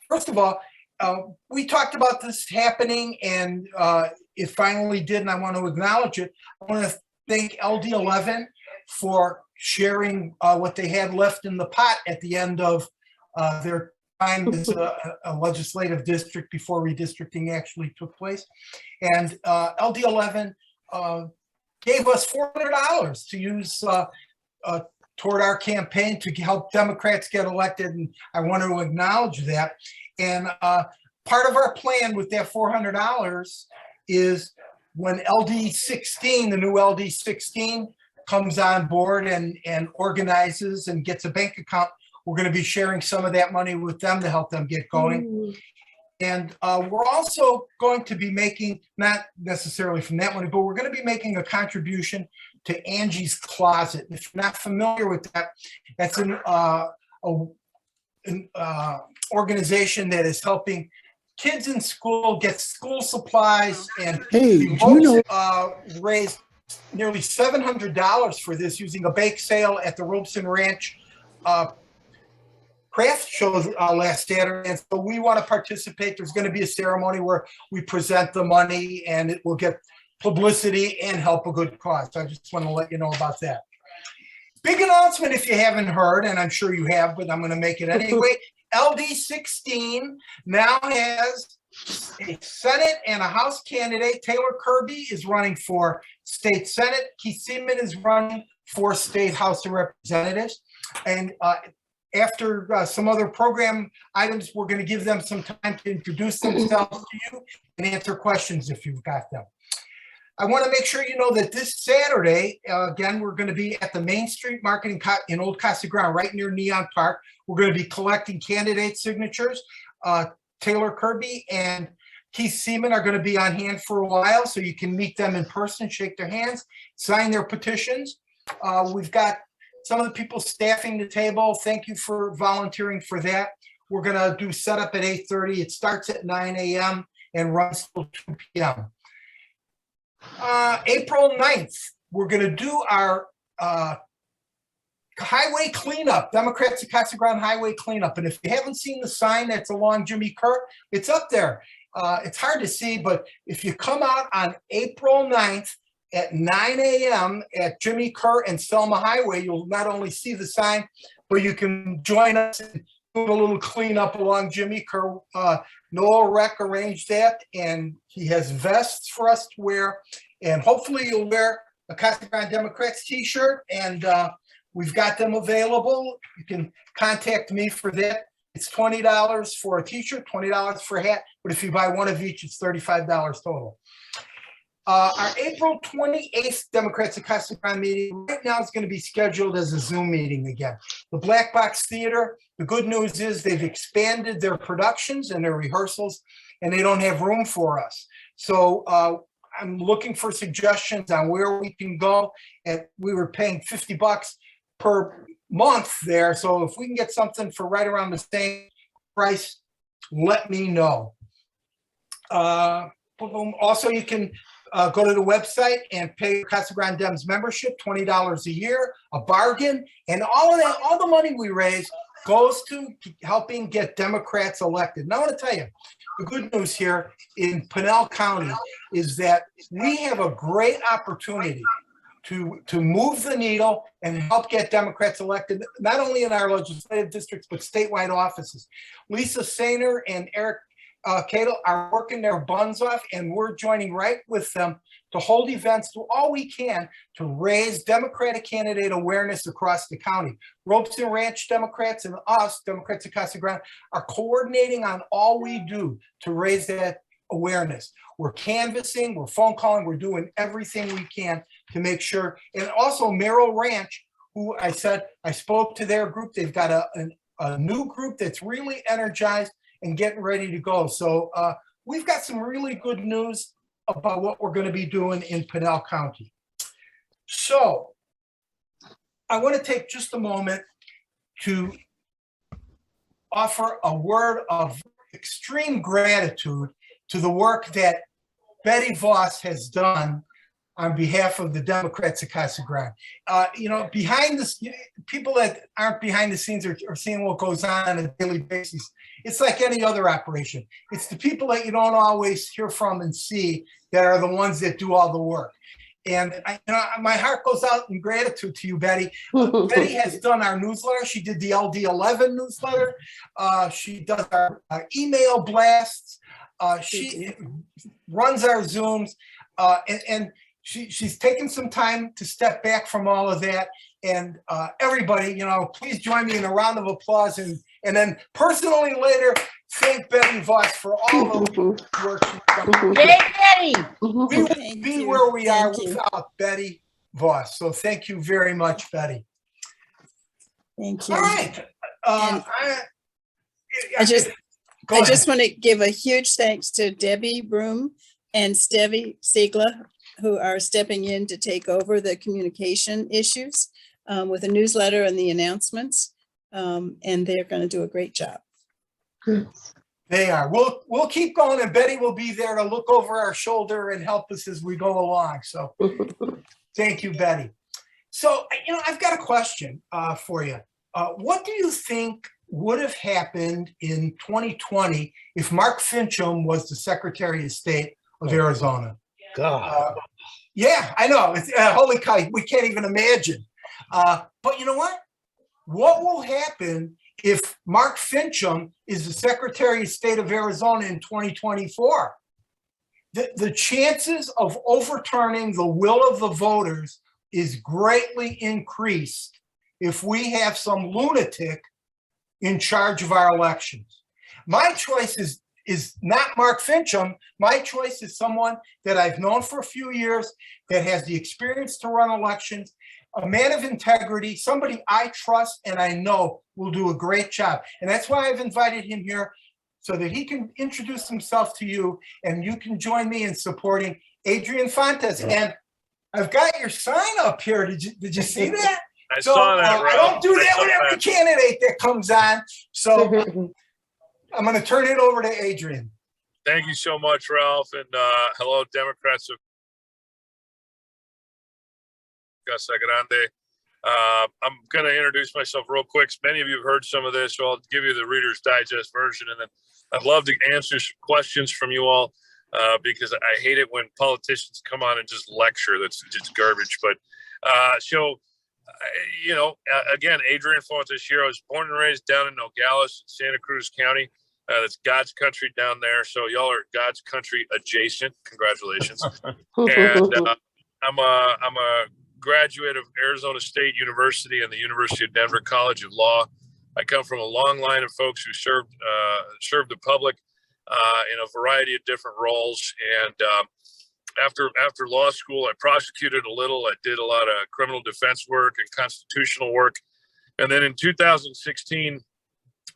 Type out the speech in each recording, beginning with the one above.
first of all, we talked about this happening, and it finally did, and I want to acknowledge it. I want to thank LD11 for sharing what they had left in the pot at the end of their time as a legislative district before redistricting actually took place. And LD11 gave us $400 to use toward our campaign to help Democrats get elected, and I want to acknowledge that. And part of our plan with that $400 is when LD16, the new LD16 comes on board and organizes and gets a bank account, we're going to be sharing some of that money with them to help them get going. And we're also going to be making, not necessarily from that money, but we're going to be making a contribution to Angie's Closet. If you're not familiar with that, that's an organization that is helping kids in school get school supplies, and raised nearly $700 for this using a bake sale at the Robeson Ranch craft show last Saturday. And so we want to participate. There's going to be a ceremony where we present the money, and it will get publicity and help a good cause. So I just want to let you know about that. Big announcement if you haven't heard, and I'm sure you have, but I'm going to make it anyway. LD16 now has a Senate and a House candidate. Taylor Kirby is running for State Senate. Keith Seaman is running for State House of Representatives. And after some other program items, we're going to give them some time to introduce themselves to you and answer questions if you've got them. I want to make sure you know that this Saturday, again, we're going to be at the Main Street Market in Old Casa Grande, right near Neon Park. We're going to be collecting candidate signatures. Taylor Kirby and Keith Seaman are going to be on hand for a while, so you can meet them in person, shake their hands, sign their petitions. We've got some of the people staffing the table. Thank you for volunteering for that. We're going to do setup at 8:30. It starts at 9 a.m. and runs till 2 p.m. April 9th, we're going to do our highway cleanup, Democrats of Casa Grande highway cleanup. And if you haven't seen the sign that's along Jimmy Kerr, it's up there. It's hard to see, but if you come out on April 9th at 9 a.m. at Jimmy Kerr and Selma Highway, you'll not only see the sign, but you can join us and do a little cleanup along Jimmy Kerr. Noel Reck arranged that, and he has vests for us to wear. And hopefully you'll wear a Casa Grande Democrats t-shirt, and we've got them available. You can contact me for that. It's $20 for a t-shirt, $20 for a hat, but if you buy one of each, it's $35 total. Our April 28th Democrats of Casa Grande meeting right now is going to be scheduled as a Zoom meeting again. The Black Box Theater, the good news is they've expanded their productions and their rehearsals, and they don't have room for us. So I'm looking for suggestions on where we can go. And we were paying $50 per month there. So if we can get something for right around the same price, let me know. Also, you can go to the website and pay Casa Grande Dems membership, $20 a year, a bargain. And all of that, all the money we raise goes to helping get Democrats elected. Now I want to tell you, the good news here in Pinal County is that we have a great opportunity to move the needle and help get Democrats elected, not only in our legislative districts, but statewide offices. Lisa Sainer and Eric Cato are working their buns off, and we're joining right with them to hold events, do all we can to raise Democratic candidate awareness across the county. Robeson Ranch Democrats and us, Democrats of Casa Grande, are coordinating on all we do to raise that awareness. We're canvassing, we're phone calling, we're doing everything we can to make sure. And also Merrill Ranch, who I said, I spoke to their group. They've got a new group that's really energized and getting ready to go. So we've got some really good news about what we're going to be doing in Pinal County. So I want to take just a moment to offer a word of extreme gratitude to the work that Betty Voss has done on behalf of the Democrats of Casa Grande. Behind this, people that aren't behind the scenes are seeing what goes on a daily basis. It's like any other operation. It's the people that you don't always hear from and see that are the ones that do all the work. And my heart goes out in gratitude to you, Betty. Betty has done our newsletter. She did the LD11 newsletter. She does our email blasts. She runs our Zooms. And she's taken some time to step back from all of that. And everybody, please join me in a round of applause. And then personally later, thank Betty Voss for all the work she's done. Yay, Betty! We wouldn't be where we are without Betty Voss. So thank you very much, Betty. Thank you. All right. I just want to give a huge thanks to Debbie Broom and Stevie Siegler, who are stepping in to take over the communication issues with the newsletter and the announcements. And they're going to do a great job. They are. We'll keep going, and Betty will be there to look over our shoulder and help us as we go along. So thank you, Betty. So, I've got a question for you. What do you think would have happened in 2020 if Mark Finchem was the Secretary of State of Arizona? God. Yeah, I know. It's, holy cow, we can't even imagine. But you know what? What will happen if Mark Finchem is the Secretary of State of Arizona in 2024? The chances of overturning the will of the voters is greatly increased if we have some lunatic in charge of our elections. My choice is not Mark Finchem. My choice is someone that I've known for a few years, that has the experience to run elections, a man of integrity, somebody I trust and I know will do a great job. And that's why I've invited him here, so that he can introduce himself to you and you can join me in supporting Adrian Fontes. And I've got your sign up here. Did you see that? I saw that, Ralph. I don't do that with every candidate that comes on. So I'm going to turn it over to Adrian. Thank you so much, Ralph. And hello, Democrats of Casa Grande. I'm going to introduce myself real quick. Many of you have heard some of this, so I'll give you the Reader's Digest version. And then I'd love to answer some questions from you all because I hate it when politicians come on and just lecture. That's just garbage. But again, Adrian Fontes here. I was born and raised down in Nogales, Santa Cruz County. That's God's country down there. So y'all are God's country adjacent. Congratulations. And I'm a graduate of Arizona State University and the University of Denver College of Law. I come from a long line of folks who served the public in a variety of different roles. And after law school, I prosecuted a little. I did a lot of criminal defense work and constitutional work. And then in 2016,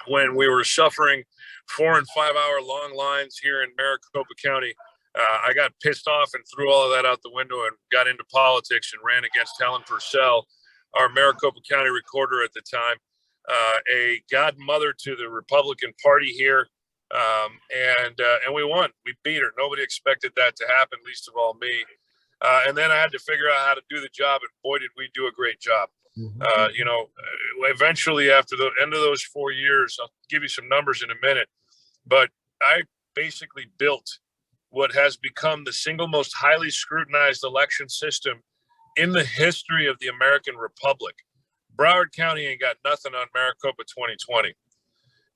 when we were suffering 4 and 5 hour long lines here in Maricopa County, I got pissed off and threw all of that out the window and got into politics and ran against Helen Purcell, our Maricopa County recorder at the time, a godmother to the Republican Party here. And we won. We beat her. Nobody expected that to happen, least of all me. And then I had to figure out how to do the job, and boy, did we do a great job. Eventually, after the end of those 4 years, I'll give you some numbers in a minute, but I basically built what has become the single most highly scrutinized election system in the history of the American Republic. Broward County ain't got nothing on Maricopa 2020.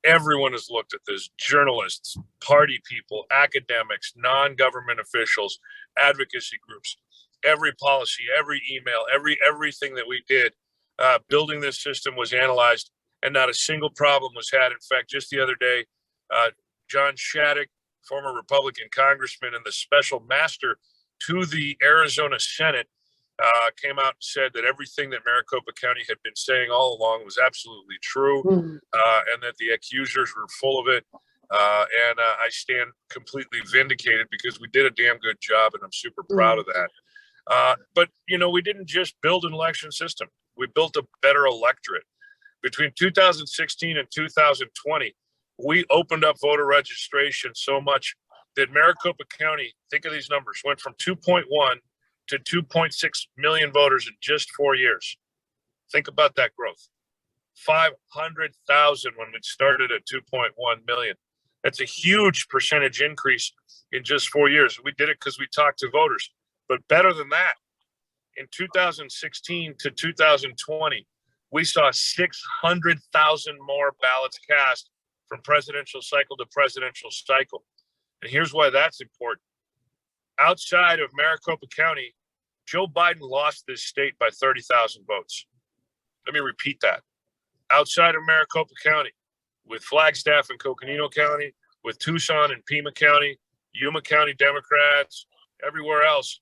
Everyone has looked at this: journalists, party people, academics, non-government officials, advocacy groups. Every policy, every email, everything that we did building this system was analyzed, and not a single problem was had. In fact, just the other day, John Shattuck, former Republican congressman and the special master to the Arizona Senate, came out and said that everything that Maricopa County had been saying all along was absolutely true, and that the accusers were full of it. And I stand completely vindicated because we did a damn good job, and I'm super proud of that. But, we didn't just build an election system. We built a better electorate. Between 2016 and 2020, we opened up voter registration so much that Maricopa County, think of these numbers, went from 2.1 to 2.6 million voters in just 4 years. Think about that growth. 500,000 when we started at 2.1 million. That's a huge percentage increase in just 4 years. We did it because we talked to voters. But better than that, in 2016 to 2020, we saw 600,000 more ballots cast from presidential cycle to presidential cycle. And here's why that's important. Outside of Maricopa County, Joe Biden lost this state by 30,000 votes. Let me repeat that. Outside of Maricopa County, with Flagstaff and Coconino County, with Tucson and Pima County, Yuma County Democrats, everywhere else,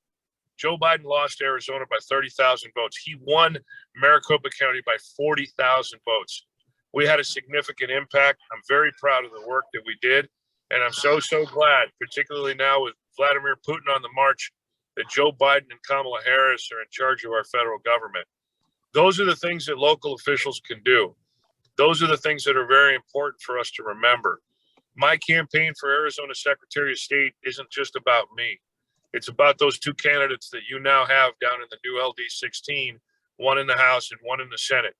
Joe Biden lost Arizona by 30,000 votes. He won Maricopa County by 40,000 votes. We had a significant impact. I'm very proud of the work that we did. And I'm so glad, particularly now with Vladimir Putin on the march, that Joe Biden and Kamala Harris are in charge of our federal government. Those are the things that local officials can do. Those are the things that are very important for us to remember. My campaign for Arizona Secretary of State isn't just about me. It's about those two candidates that you now have down in the new LD 16, one in the House and one in the Senate.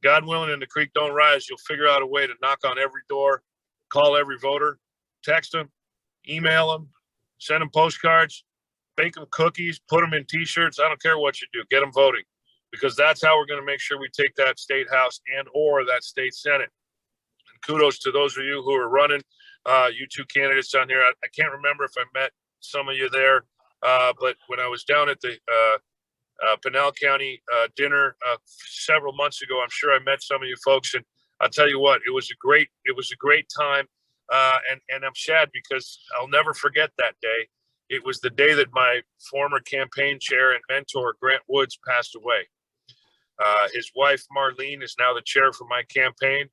God willing, and the creek don't rise, you'll figure out a way to knock on every door, call every voter, text them, email them, send them postcards, bake them cookies, put them in T-shirts. I don't care what you do. Get them voting, because that's how we're going to make sure we take that state House and or that state Senate. And kudos to those of you who are running, you two candidates on here. I can't remember if I met some of you there, but when I was down at the Pinal County dinner several months ago, I'm sure I met some of you folks, and I'll tell you what, it was a great time, and I'm sad because I'll never forget that day. It was the day that my former campaign chair and mentor Grant Woods passed away. His wife Marlene is now the chair for my campaign,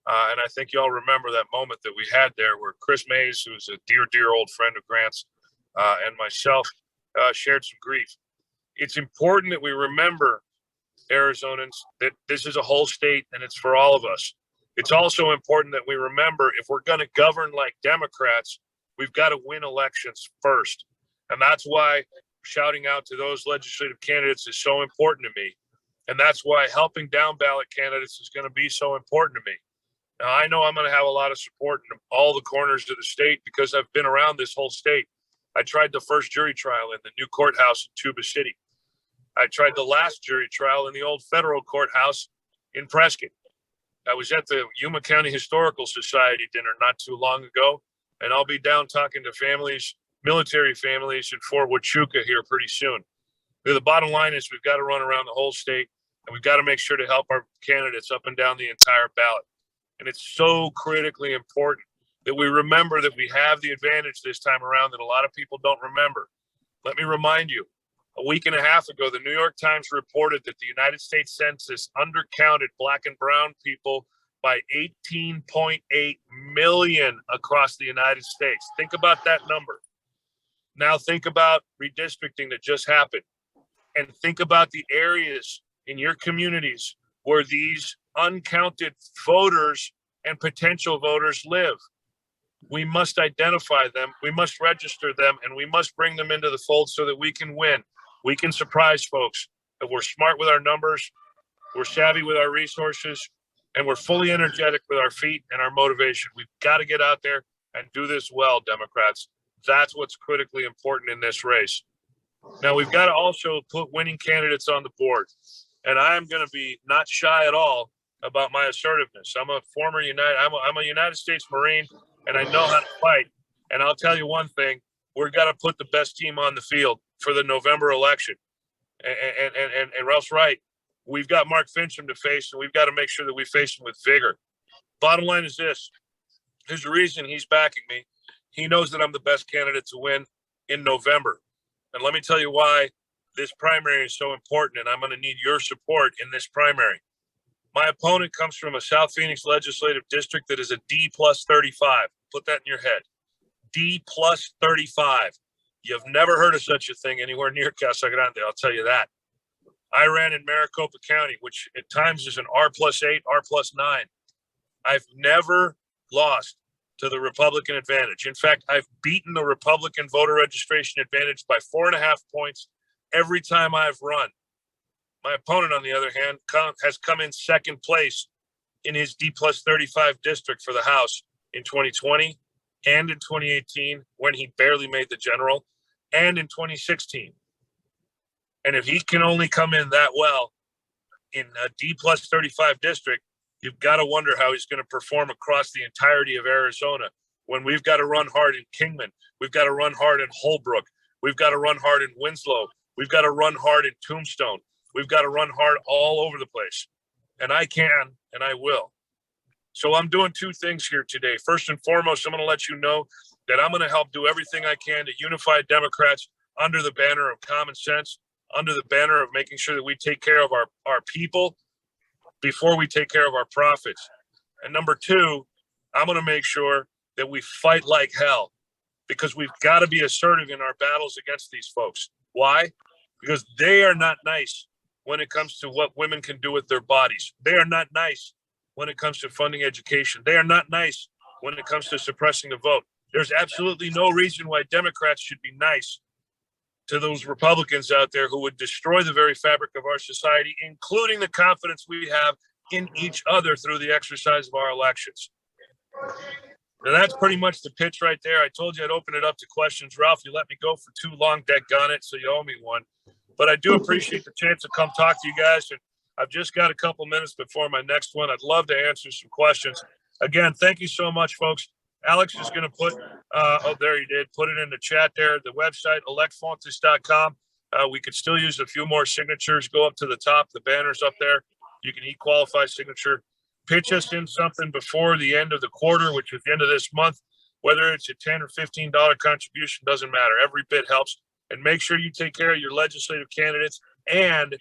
and I think you all remember that moment that we had there, where Chris Mays, who's a dear old friend of Grant's, and myself shared some grief. It's important that we remember, Arizonans, that this is a whole state and it's for all of us. It's also important that we remember, if we're going to govern like Democrats, we've got to win elections first. And that's why shouting out to those legislative candidates is so important to me. And that's why helping down ballot candidates is going to be so important to me. Now, I know I'm going to have a lot of support in all the corners of the state because I've been around this whole state. I tried the first jury trial in the new courthouse in Tuba City. I tried the last jury trial in the old federal courthouse in Prescott. I was at the Yuma County Historical Society dinner not too long ago, and I'll be down talking to families, military families in Fort Huachuca here pretty soon. The bottom line is we've got to run around the whole state, and we've got to make sure to help our candidates up and down the entire ballot. And it's so critically important that we remember that we have the advantage this time around that a lot of people don't remember. Let me remind you, a week and a half ago, the New York Times reported that the United States Census undercounted Black and brown people by 18.8 million across the United States. Think about that number. Now think about redistricting that just happened, and think about the areas in your communities where these uncounted voters and potential voters live. We must identify them, we must register them, and we must bring them into the fold so that we can win. We can surprise folks. If we're smart with our numbers, we're savvy with our resources, and we're fully energetic with our feet and our motivation. We've got to get out there and do this well, Democrats. That's what's critically important in this race. Now, we've got to also put winning candidates on the board. And I'm going to be not shy at all about my assertiveness. I'm a former I'm a United States Marine, and I know how to fight. And I'll tell you one thing, we've got to put the best team on the field for the November election. And Ralph's right. We've got Mark Fincham to face, and we've got to make sure that we face him with vigor. Bottom line is this. There's a reason he's backing me. He knows that I'm the best candidate to win in November. And let me tell you why this primary is so important, and I'm going to need your support in this primary. My opponent comes from a South Phoenix legislative district that is a D plus 35. Put that in your head. D plus 35. You've never heard of such a thing anywhere near Casa Grande, I'll tell you that. I ran in Maricopa County, which at times is an R plus 8, R plus 9. I've never lost to the Republican advantage. In fact, I've beaten the Republican voter registration advantage by 4.5 points every time I've run. My opponent, on the other hand, has come in second place in his D+35 district for the House in 2020 and in 2018 when he barely made the general, and in 2016. And if he can only come in that well in a D+35 district, you've got to wonder how he's going to perform across the entirety of Arizona when we've got to run hard in Kingman. We've got to run hard in Holbrook. We've got to run hard in Winslow. We've got to run hard in Tombstone. We've got to run hard all over the place. And I can, and I will. So I'm doing two things here today. First and foremost, I'm going to let you know that I'm going to help do everything I can to unify Democrats under the banner of common sense, under the banner of making sure that we take care of our people before we take care of our profits. And number two, I'm going to make sure that we fight like hell, because we've got to be assertive in our battles against these folks. Why? Because they are not nice when it comes to what women can do with their bodies. They are not nice when it comes to funding education. They are not nice when it comes to suppressing the vote. There's absolutely no reason why Democrats should be nice to those Republicans out there who would destroy the very fabric of our society, including the confidence we have in each other through the exercise of our elections. Now, that's pretty much the pitch right there. I told you I'd open it up to questions. Ralph, you let me go for too long, daggone it, so you owe me one. But I do appreciate the chance to come talk to you guys. And I've just got a couple minutes before my next one. I'd love to answer some questions. Again, thank you so much, folks. Alex is going to put, oh, there he did, put it in the chat there, the website, electfontes.com. We could still use a few more signatures. Go up to the top, the banner's up there. You can e-qualify signature. Pitch us in something before the end of the quarter, which is the end of this month. Whether it's a $10 or $15 contribution, doesn't matter. Every bit helps. And make sure you take care of your legislative candidates and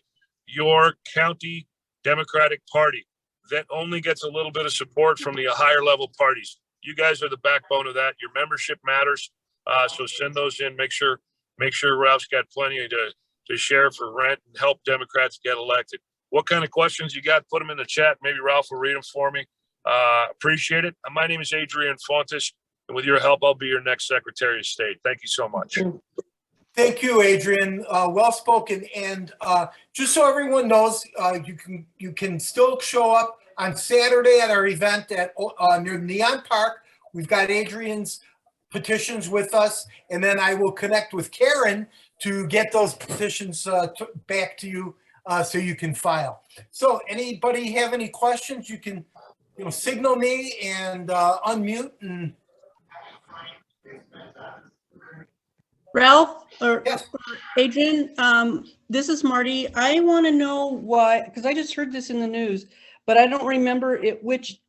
your county Democratic Party. That only gets a little bit of support from the higher level parties. You guys are the backbone of that. Your membership matters. So send those in. Make sure Ralph's got plenty to share for rent and help Democrats get elected. What kind of questions you got? Put them in the chat. Maybe Ralph will read them for me. Appreciate it. My name is Adrian Fontes, and with your help, I'll be your next Secretary of State. Thank you so much. Thank you, Adrian. Well spoken. And just so everyone knows, you can still show up on Saturday at our event at near Neon Park. We've got Adrian's petitions with us, and then I will connect with Karen to get those petitions back to you so you can file. So anybody have any questions, you can signal me and unmute. And Ralph or yes. Adrian, this is Marty. I want to know why, because I just heard this in the news, but I don't remember which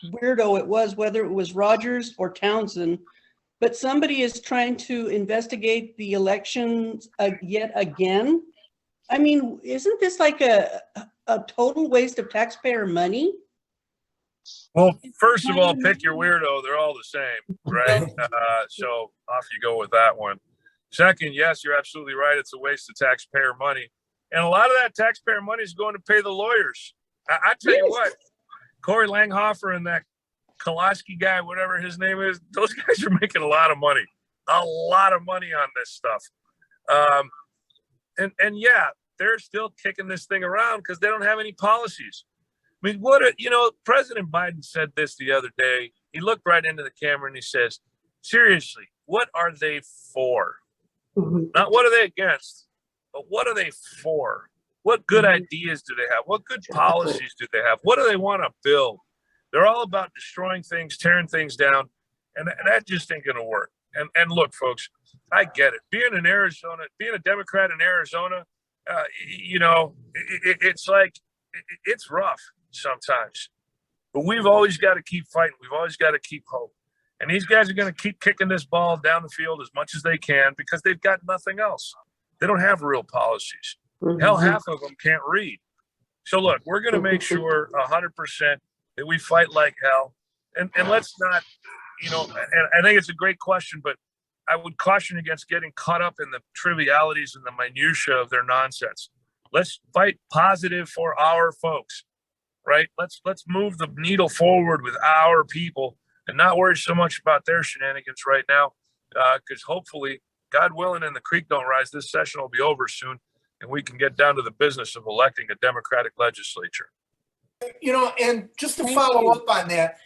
weirdo it was, whether it was Rogers or Townsend, but somebody is trying to investigate the elections yet again. I mean, isn't this like a total waste of taxpayer money? Well, first of all, pick your weirdo. They're all the same, right? So off you go with that one. Second, yes, you're absolutely right. It's a waste of taxpayer money. And a lot of that taxpayer money is going to pay the lawyers. I tell you what, Corey Langhofer and that Kolaski guy, whatever his name is, those guys are making a lot of money on this stuff. And yeah, they're still kicking this thing around because they don't have any policies. I mean, President Biden said this the other day. He looked right into the camera and he says, seriously, what are they for? Not what are they against, but what are they for? What good ideas do they have? What good policies do they have? What do they want to build? They're all about destroying things, tearing things down, and that just ain't going to work. And look, folks, I get it. Being a Democrat in Arizona, it's like, it's rough sometimes, but we've always got to keep fighting. We've always got to keep hope. And these guys are going to keep kicking this ball down the field as much as they can because they've got nothing else. They don't have real policies. Hell, half of them can't read. So look, we're going to make sure 100% that we fight like hell. And let's not, and I think it's a great question, but I would caution against getting caught up in the trivialities and the minutia of their nonsense. Let's fight positive for our folks, right? Let's move the needle forward with our people and not worry so much about their shenanigans right now, because hopefully God willing, and the creek don't rise, this session will be over soon, and we can get down to the business of electing a Democratic legislature. You know, and just to Thank follow you. up on that,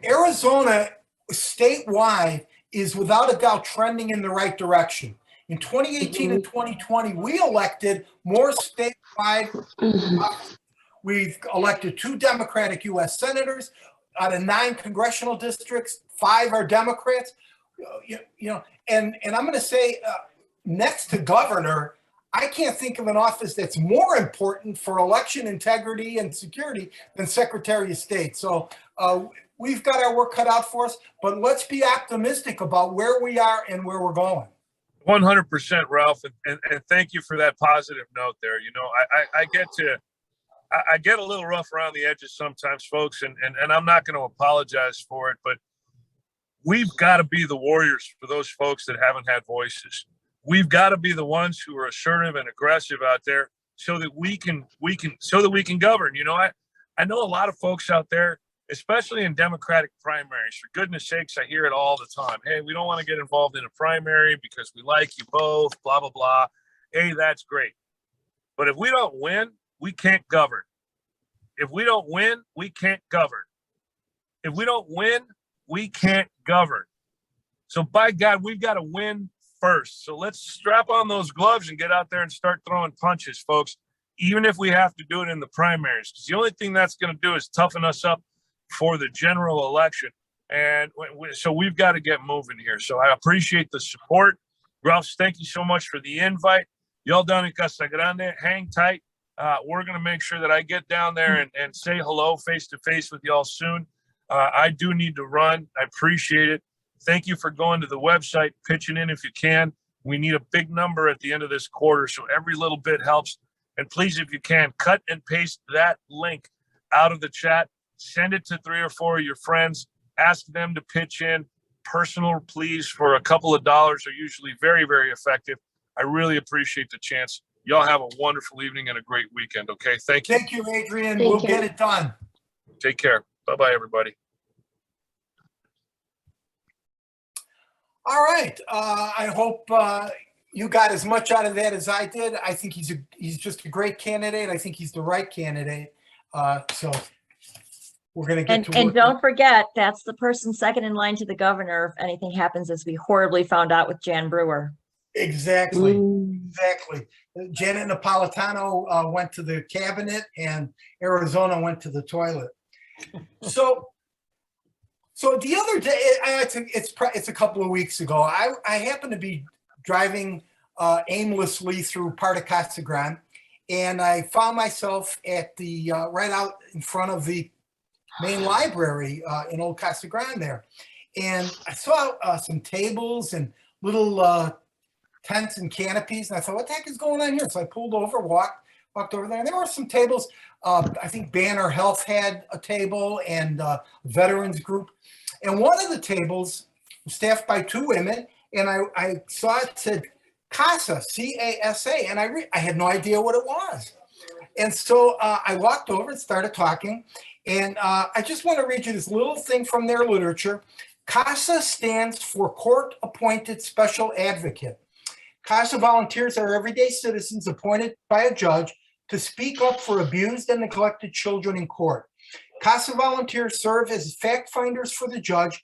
Arizona statewide is without a doubt trending in the right direction. In 2018 and 2020, we elected more statewide. We've elected 2 Democratic U.S. senators out of 9 congressional districts. 5 are Democrats. You know, and I'm going to say, next to governor, I can't think of an office that's more important for election integrity and security than Secretary of State. So we've got our work cut out for us, but let's be optimistic about where we are and where we're going. 100%, Ralph, and thank you for that positive note there. You know, I get a little rough around the edges sometimes, folks, and I'm not going to apologize for it, but we've got to be the warriors for those folks that haven't had voices. We've got to be the ones who are assertive and aggressive out there so that we can govern. You know, I know a lot of folks out there, especially in Democratic primaries. For goodness sakes, I hear it all the time. Hey, we don't want to get involved in a primary because we like you both, blah, blah, blah. Hey, that's great. But if we don't win, we can't govern. If we don't win, we can't govern. If we don't win, we can't govern. So by God, we've got to win first. So let's strap on those gloves and get out there and start throwing punches, folks, even if we have to do it in the primaries. Because the only thing that's going to do is toughen us up for the general election. And so we've got to get moving here. So I appreciate the support. Ralph, thank you so much for the invite. Y'all down in Casa Grande, hang tight. We're going to make sure that I get down there and say hello face to face with y'all soon. I do need to run. I appreciate it. Thank you for going to the website, pitching in if you can. We need a big number at the end of this quarter, so every little bit helps. And please, if you can, cut and paste that link out of the chat. Send it to 3 or 4 of your friends. Ask them to pitch in. Personal pleas for a couple of dollars are usually very, very effective. I really appreciate the chance. Y'all have a wonderful evening and a great weekend, okay? Thank you. Thank you, Adrian. We'll get it done. Take care. Bye-bye, everybody. All right. I hope you got as much out of that as I did. I think he's just a great candidate. I think he's the right candidate. So we're going to get to work. And don't forget, that's the person second in line to the governor if anything happens, as we horribly found out with Jan Brewer. Exactly. Exactly. Janet Napolitano went to the cabinet and Arizona went to the toilet. So the other day, it's a couple of weeks ago, I happened to be driving aimlessly through part of Casa Grande, and I found myself at the right out in front of the main library in Old Casa Grande there. And I saw some tables and little tents and canopies, and I thought, what the heck is going on here? So I pulled over, walked over there, and there were some tables. I think Banner Health had a table and veterans group. And one of the tables was staffed by 2 women, and I saw it said CASA, C-A-S-A, and I had no idea what it was. And so I walked over and started talking, and I just want to read you this little thing from their literature. CASA stands for Court Appointed Special Advocate. CASA volunteers are everyday citizens appointed by a judge to speak up for abused and neglected children in court. CASA volunteers serve as fact finders for the judge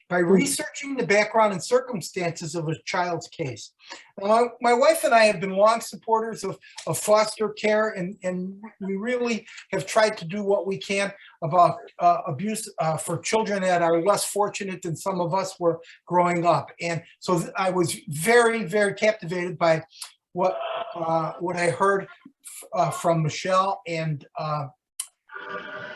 by researching the background and circumstances of a child's case. Now, my wife and I have been long supporters of foster care, and we really have tried to do what we can about abuse for children that are less fortunate than some of us were growing up. And so I was very, very captivated by what I heard from Michelle and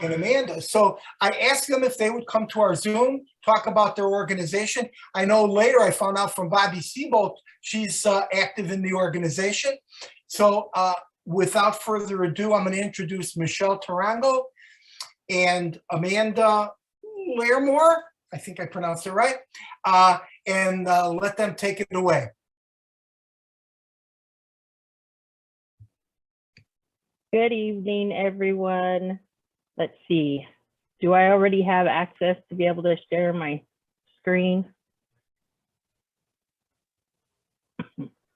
Amanda. So I asked them if they would come to our Zoom, talk about their organization. I know later I found out from Bobby Seabolt, she's active in the organization. So without further ado, I'm going to introduce Michelle Tarango and Amanda Pairmore. I think I pronounced it right. And let them take it away. Good evening, everyone. Let's see. Do I already have access to be able to share my screen?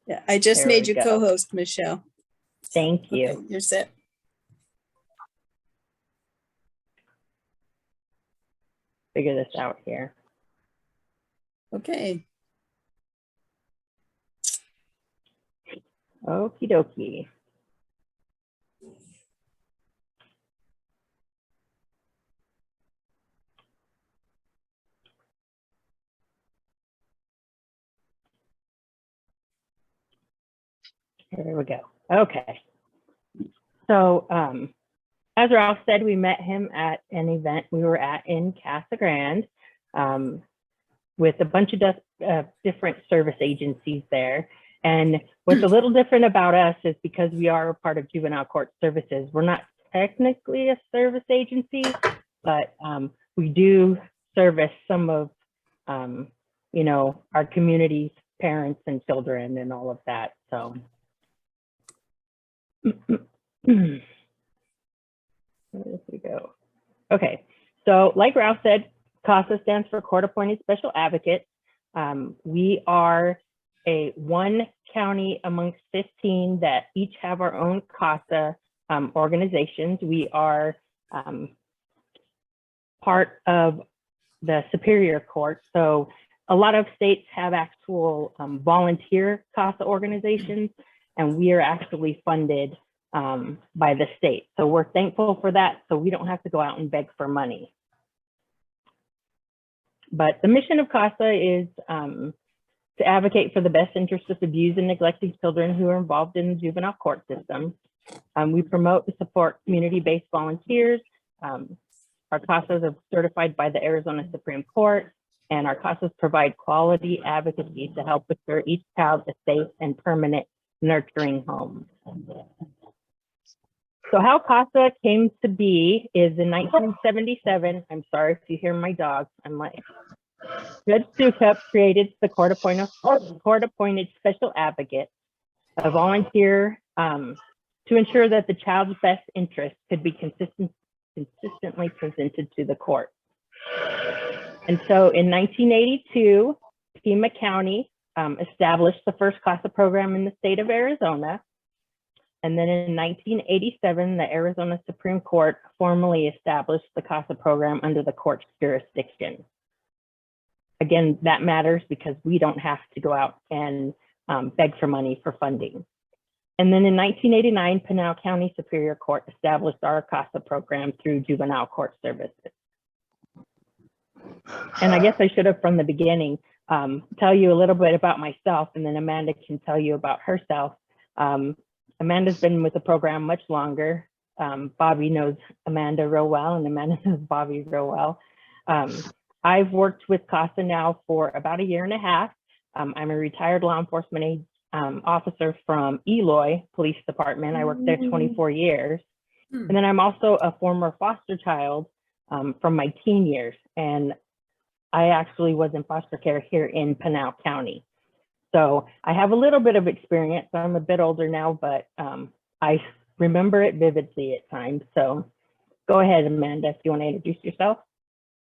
Yeah, I just There made we you go. co-host, Michelle. Thank you. Okay, you're set. Figure this out here. Okay. Okie dokie. There we go. Okay. So as Ralph said, we met him at an event we were at in Casa Grande with a bunch of different service agencies there. And what's a little different about us is because we are a part of Juvenile Court Services, we're not technically a service agency, but we do service some of, you know, our community's parents and children and all of that. So. There we go. Okay, so like Ralph said, CASA stands for Court Appointed Special Advocate. We are one county amongst 15 that each have our own CASA organizations. We are part of the Superior Court. So a lot of states have actual volunteer CASA organizations, and we are actually funded by the state. So we're thankful for that, so we don't have to go out and beg for money. But the mission of CASA is to advocate for the best interests of abused and neglected children who are involved in the juvenile court system. We promote and support community-based volunteers. Our CASAs are certified by the Arizona Supreme Court, and our CASAs provide quality advocacy to help assure each child a safe and permanent nurturing home. So how CASA came to be is in 1977. I'm sorry if you hear my dog. I'm like, Judge Sukup created the court-appointed special advocate, a volunteer to ensure that the child's best interest could be consistently presented to the court. And so in 1982, Pima County established the first CASA program in the state of Arizona. And then in 1987, the Arizona Supreme Court formally established the CASA program under the court's jurisdiction. Again, that matters because we don't have to go out and beg for money for funding. And then in 1989, Pinal County Superior Court established our CASA program through Juvenile Court Services. And I guess I should have from the beginning tell you a little bit about myself, and then Amanda can tell you about herself. Amanda's been with the program much longer. Bobby knows Amanda real well, and Amanda knows Bobby real well. I've worked with CASA now for about 1.5 years. I'm a retired law enforcement officer from Eloy Police Department. I worked there 24 years. And then I'm also a former foster child from my teen years. And I actually was in foster care here in Pinal County. So I have a little bit of experience. I'm a bit older now, but I remember it vividly at times. So go ahead, Amanda, if you want to introduce yourself.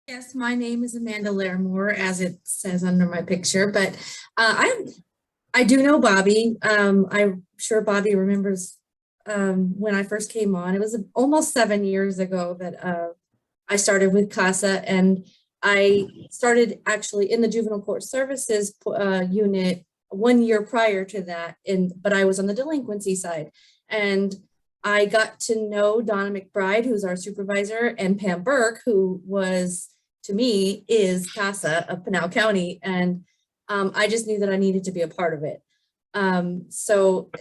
Yes, my name is Amanda Larimore, as it says under my picture, but I do know Bobby. I'm sure Bobby remembers when I first came on. It was almost 7 years ago that I started with CASA, and I started actually in the Juvenile Court Services unit 1 year prior to that, but I was on the delinquency side. And I got to know Donna McBride, who's our supervisor, and Pam Burke, who was, to me, is CASA of Pinal County. And I just knew that I needed to be a part of it. So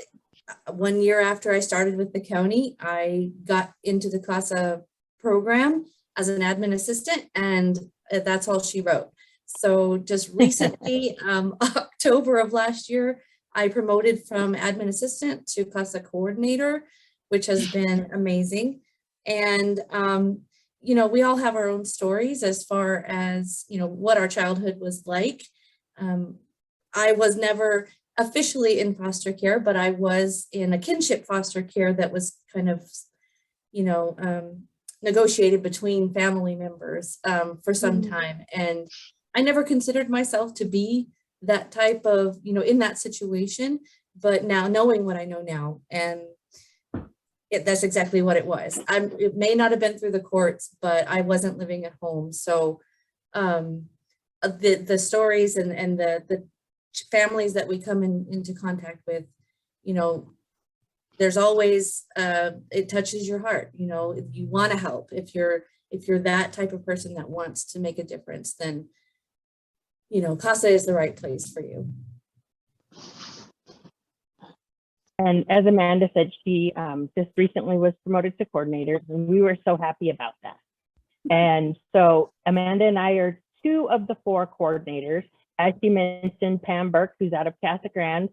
1 year after I started with the county, I got into the CASA program as an admin assistant, and that's all she wrote. So just recently, October of last year, I promoted from admin assistant to CASA coordinator, which has been amazing. And, you know, we all have our own stories as far as, you know, what our childhood was like. I was never officially in foster care, but I was in a kinship foster care that was kind of, you know, negotiated between family members for some time. And I never considered myself to be that type of, you know, in that situation. but now knowing what I know now, and that's exactly what it was. It may not have been through the courts, but I wasn't living at home. So the stories and the families that we come into contact with, you know, there's always, it touches your heart, you know, if you want to help, if you're that type of person that wants to make a difference, then, you know, CASA is the right place for you. And as Amanda said, she just recently was promoted to coordinator, and we were so happy about that. And so Amanda and I are 2 of the 4 coordinators. As she mentioned, Pam Burke, who's out of Casa Grande,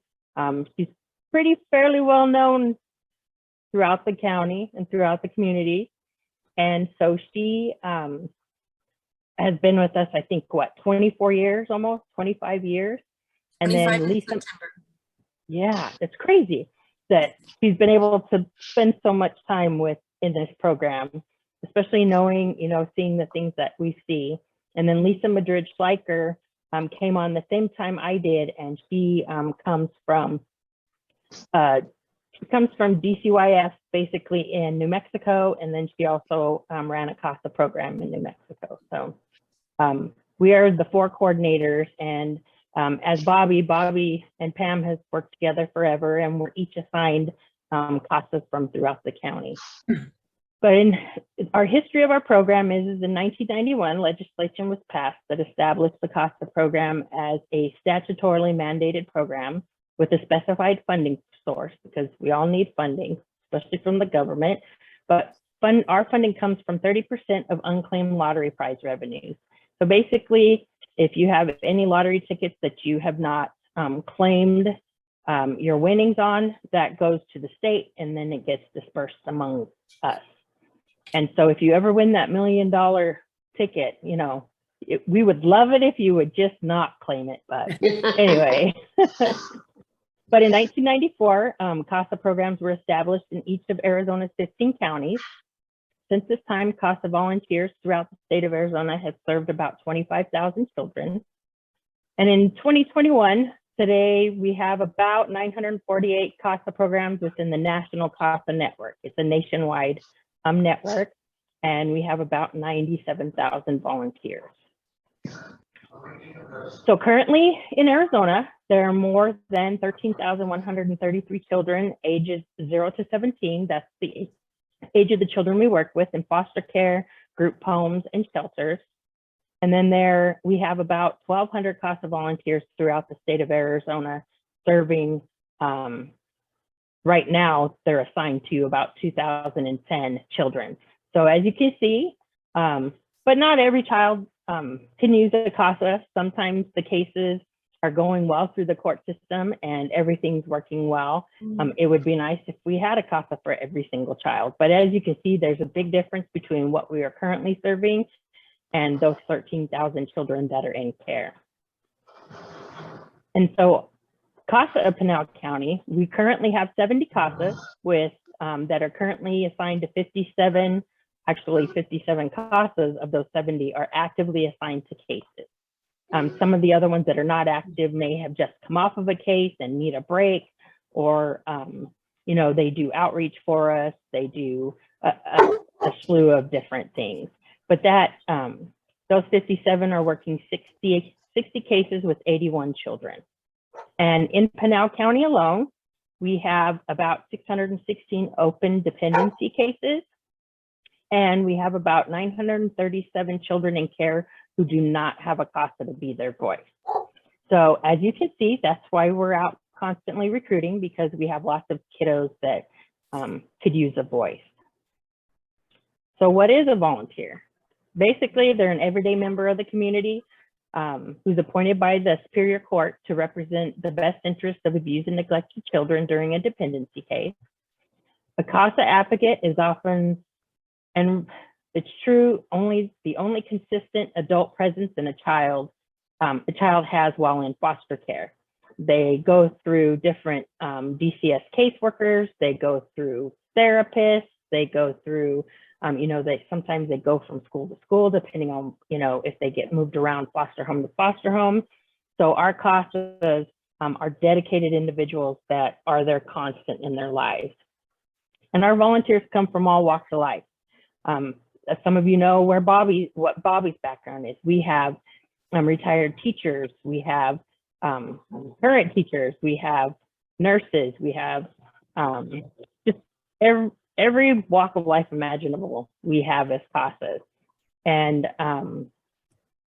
she's fairly well known throughout the county and throughout the community. And so she has been with us, I think, what, 24 years, almost 25 years. And then Lisa, yeah, it's crazy that she's been able to spend so much time in this program, especially knowing, you know, seeing the things that we see. And then Lisa Madrid Schleicher came on the same time I did, and she comes from DCYF, basically in New Mexico, and then she also ran a CASA program in New Mexico. So we are the 4 coordinators, and as Bobby and Pam has worked together forever, and we're each assigned CASAs from throughout the county. But in our history of our program is in 1991, legislation was passed that established the CASA program as a statutorily mandated program with a specified funding source, because we all need funding, especially from the government. But our funding comes from 30% of unclaimed lottery prize revenues. So basically, if you have any lottery tickets that you have not claimed your winnings on, that goes to the state, and then it gets dispersed among us. And so if you ever win that $1 million ticket, you know, we would love it if you would just not claim it. But anyway, but in 1994, CASA programs were established in each of Arizona's 15 counties. Since this time, CASA volunteers throughout the state of Arizona have served about 25,000 children. And in 2021, today, we have about 948 CASA programs within the National CASA Network. It's a nationwide network, and we have about 97,000 volunteers. So currently in Arizona, there are more than 13,133 children ages 0 to 17. That's the age of the children we work with in foster care, group homes, and shelters. And then we have about 1,200 CASA volunteers throughout the state of Arizona serving. Right now, they're assigned to about 2,010 children. So as you can see, but not every child can use a CASA. Sometimes the cases are going well through the court system and everything's working well. It would be nice if we had a CASA for every single child. But as you can see, there's a big difference between what we are currently serving and those 13,000 children that are in care. And so CASA of Pinal County, we currently have 70 CASAs with that are currently assigned to 57. Actually, 57 CASAs of those 70 are actively assigned to cases. Some of the other ones that are not active may have just come off of a case and need a break, or you know, they do outreach for us. They do a slew of different things. But that those 57 are working 60 cases with 81 children. And in Pinal County alone, we have about 616 open dependency cases, and we have about 937 children in care who do not have a CASA to be their voice. So as you can see, that's why we're out constantly recruiting, because we have lots of kiddos that could use a voice. So what is a volunteer? Basically, they're an everyday member of the community who's appointed by the Superior Court to represent the best interests of abused and neglected children during a dependency case. A CASA advocate is often, and it's true, the only consistent adult presence in a child has while in foster care. They go through different DCS caseworkers, they go through therapists, they go through you know, sometimes they go from school to school, depending on, you know, if they get moved around foster home to foster home. So our CASAs are dedicated individuals that are their constant in their lives. And our volunteers come from all walks of life. As some of you know what Bobby's background is. We have retired teachers, we have current teachers, we have nurses, we have just every walk of life imaginable we have as CASAs. And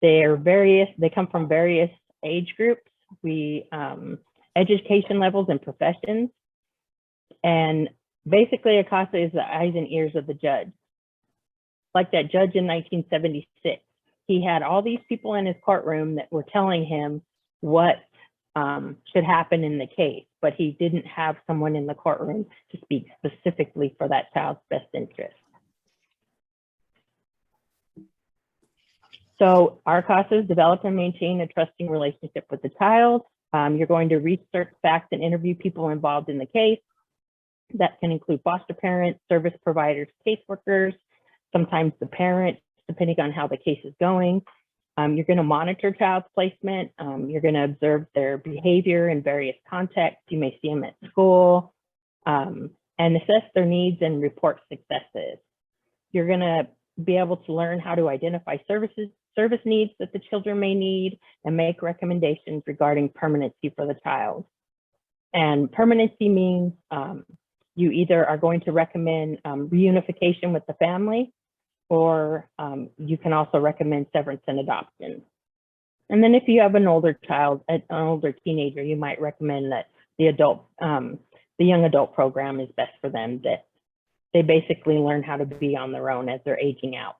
they come from various age groups, education levels and professions. And basically a CASA is the eyes and ears of the judge. Like that judge in 1976, he had all these people in his courtroom that were telling him what should happen in the case, but he didn't have someone in the courtroom to speak specifically for that child's best interest. So our CASAs develop and maintain a trusting relationship with the child. You're going to research facts and interview people involved in the case. That can include foster parents, service providers, caseworkers, sometimes the parent, depending on how the case is going. You're going to monitor child's placement. You're going to observe their behavior in various contexts. You may see them at school and assess their needs and report successes. You're going to be able to learn how to identify service needs that the children may need and make recommendations regarding permanency for the child. And permanency means you either are going to recommend reunification with the family, or you can also recommend severance and adoption. And then if you have an older child, an older teenager, you might recommend that the young adult program is best for them, that they basically learn how to be on their own as they're aging out.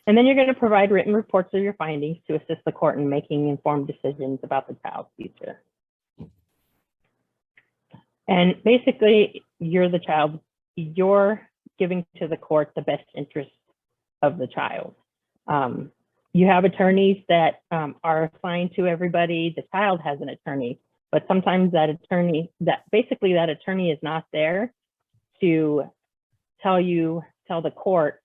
And then you're going to provide written reports of your findings to assist the court in making informed decisions about the child's future. And basically, you're the child, you're giving to the court the best interest of the child. You have attorneys that are assigned to everybody. The child has an attorney, but sometimes that attorney is not there to tell the court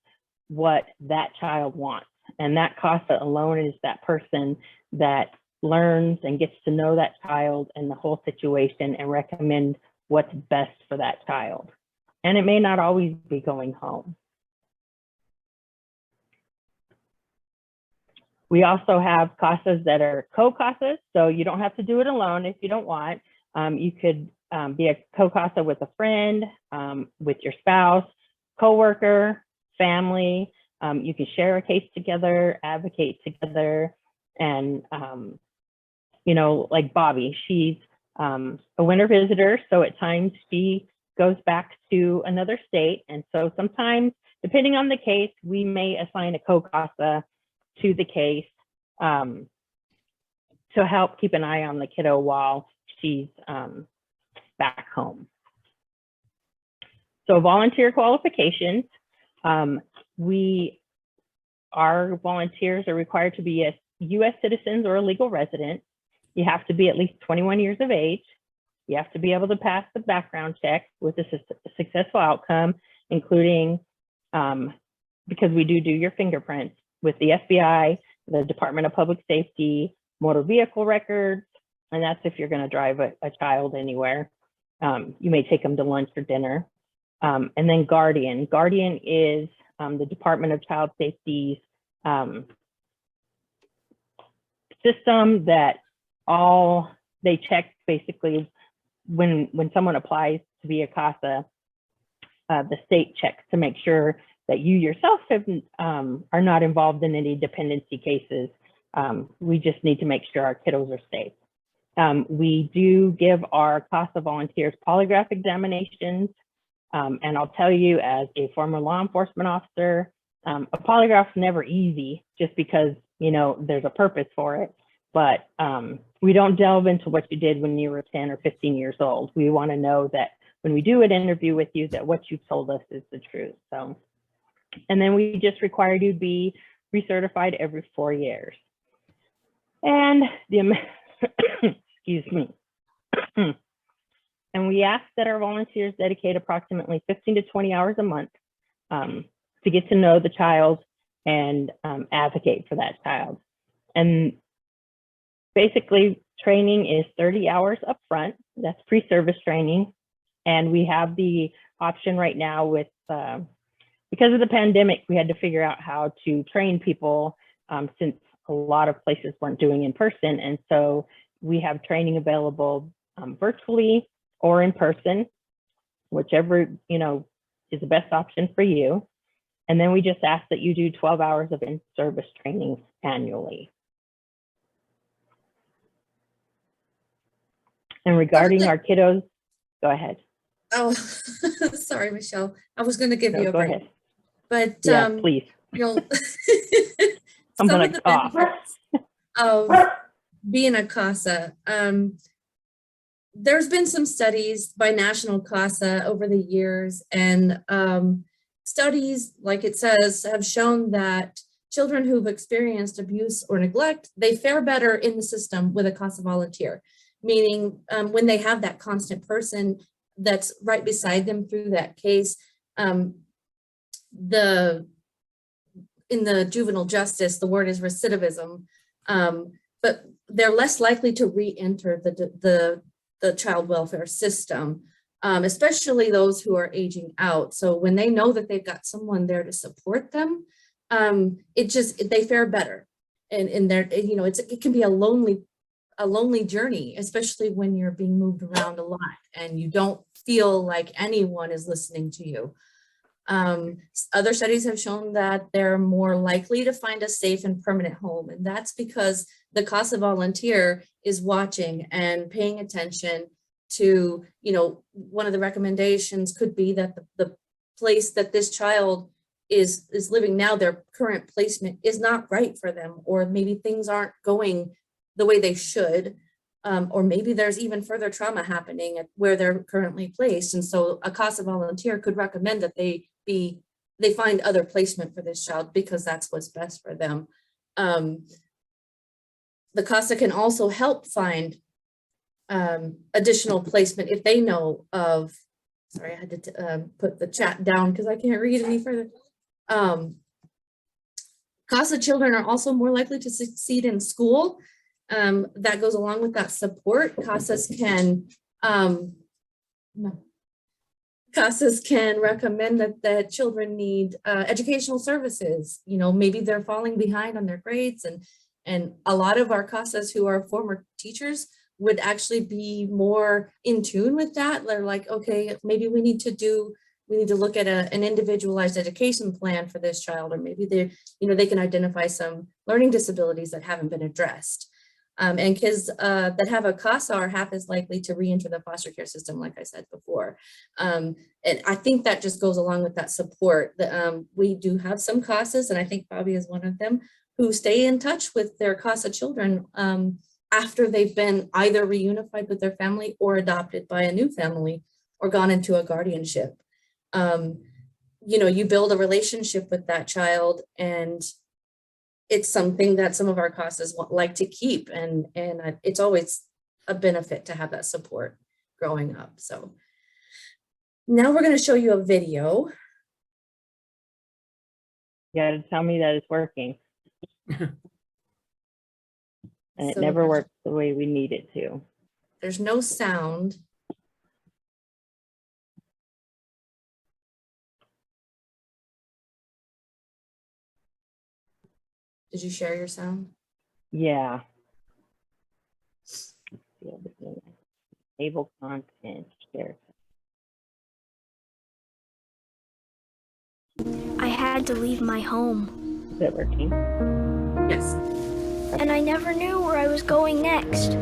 what that child wants. And that CASA alone is that person that learns and gets to know that child and the whole situation and recommend what's best for that child. And it may not always be going home. We also have CASAs that are co-CASAs, so you don't have to do it alone if you don't want. You could be a co-CASA with a friend, with your spouse, coworker, family. You can share a case together, advocate together, and like Bobby, she's a winter visitor, so at times she goes back to another state, and so sometimes, depending on the case, we may assign a co-CASA to the case to help keep an eye on the kiddo while she's back home. So volunteer qualifications. Our volunteers are required to be U.S. citizens or a legal resident. You have to be at least 21 years of age. You have to be able to pass the background check with a successful outcome, including, because we do your fingerprints with the FBI, the Department of Public Safety, motor vehicle records, and that's if you're going to drive a child anywhere. You may take them to lunch or dinner. And then Guardian. Guardian is the Department of Child Safety's system that they check basically when someone applies to be a CASA, the state checks to make sure that you yourself are not involved in any dependency cases. We just need to make sure our kiddos are safe. We do give our CASA volunteers polygraph examinations. And I'll tell you, as a former law enforcement officer, a polygraph's never easy just because, there's a purpose for it. But we don't delve into what you did when you were 10 or 15 years old. We want to know that when we do an interview with you, that what you've told us is the truth. So, and then we just require you to be recertified every 4 years. And excuse me. And we ask that our volunteers dedicate approximately 15 to 20 hours a month to get to know the child and advocate for that child. And basically training is 30 hours up front. That's pre-service training. And we have the option right now with, because of the pandemic, we had to figure out how to train people since a lot of places weren't doing in person. And so we have training available virtually or in person, whichever, you know, is the best option for you. And then we just ask that you do 12 hours of in-service training annually. And regarding our kiddos, go ahead. Oh, sorry, Michelle. I was going to give No, you a go break, ahead. but Yeah, please. you know, I'm some gonna of the cough. benefits of being a CASA. There's been some studies by National CASA over the years, and studies, like it says, have shown that children who've experienced abuse or neglect, they fare better in the system with a CASA volunteer, meaning when they have that constant person that's right beside them through that case. In the juvenile justice, the word is recidivism, but they're less likely to re-enter the child welfare system, especially those who are aging out. So when they know that they've got someone there to support them, they fare better. And you know, it can be a lonely journey, especially when you're being moved around a lot and you don't feel like anyone is listening to you. Other studies have shown that they're more likely to find a safe and permanent home. And that's because the CASA volunteer is watching and paying attention to, you know, one of the recommendations could be that the place that this child is living now, their current placement is not right for them, or maybe things aren't going the way they should. Or maybe there's even further trauma happening at where they're currently placed. And so a CASA volunteer could recommend that they find other placement for this child because that's what's best for them. The CASA can also help find additional placement if they know of, sorry, I had to put the chat down because I can't read any further. CASA children are also more likely to succeed in school. That goes along with that support. CASAs can recommend that children need educational services. You know, maybe they're falling behind on their grades, and a lot of our CASAs who are former teachers would actually be more in tune with that. They're like, okay, maybe we need to look at an individualized education plan for this child, or maybe they can identify some learning disabilities that haven't been addressed. And kids that have a CASA are half as likely to re-enter the foster care system, like I said before. And I think that just goes along with that support. We do have some CASAs, and I think Bobby is one of them, who stay in touch with their CASA children after they've been either reunified with their family or adopted by a new family or gone into a guardianship. You know, you build a relationship with that child, and it's something that some of our CASAs like to keep, and it's always a benefit to have that support growing up. So now we're going to show you a video. You got to tell me that it's working. And it So never works the way we need it to. There's no sound. Did you share your sound? Yeah. Table content, share. I had to leave my home. Is it working? Yes. And I never knew where I was going next.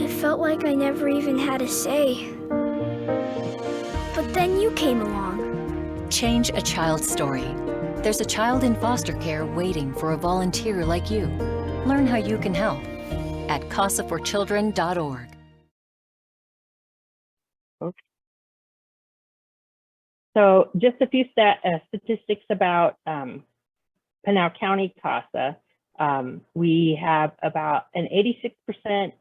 It felt like I never even had a say. But then you came along. Change a child's story. There's a child in foster care waiting for a volunteer like you. Learn how you can help at casaforchildren.org. So just a few statistics about Pinal County CASA. We have about an 86%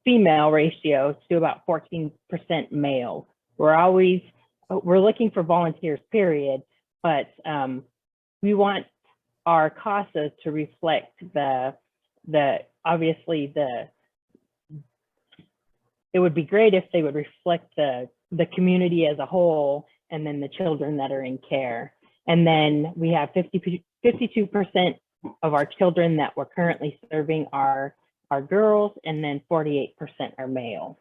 female ratio to about 14% male. We're looking for volunteers, period, but we want our CASA to reflect the obviously it would be great if they would reflect the community as a whole, and then the children that are in care. And then we have 52% of our children that we're currently serving are girls, and then 48% are male.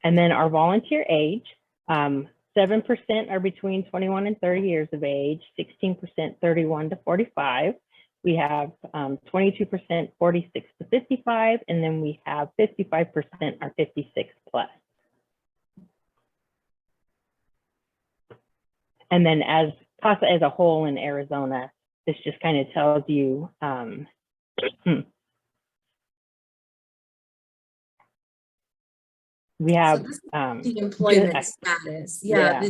And then our volunteer age, 7% are between 21 and 30 years of age, 16% 31 to 45. We have 22% 46 to 55, and then we have 55% are 56 plus. And then as CASA as a whole in Arizona, this just kind of tells you we have So this is the employment status. Yeah,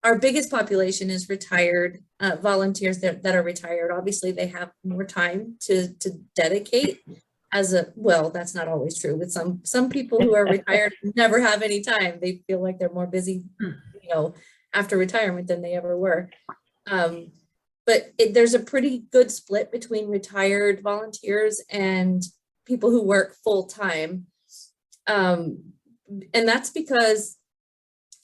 our biggest population is retired volunteers that are retired. Obviously, they have more time to dedicate. Well, that's not always true. With some people who are retired never have any time. They feel like they're more busy, after retirement than they ever were. But there's a pretty good split between retired volunteers and people who work full time. And that's because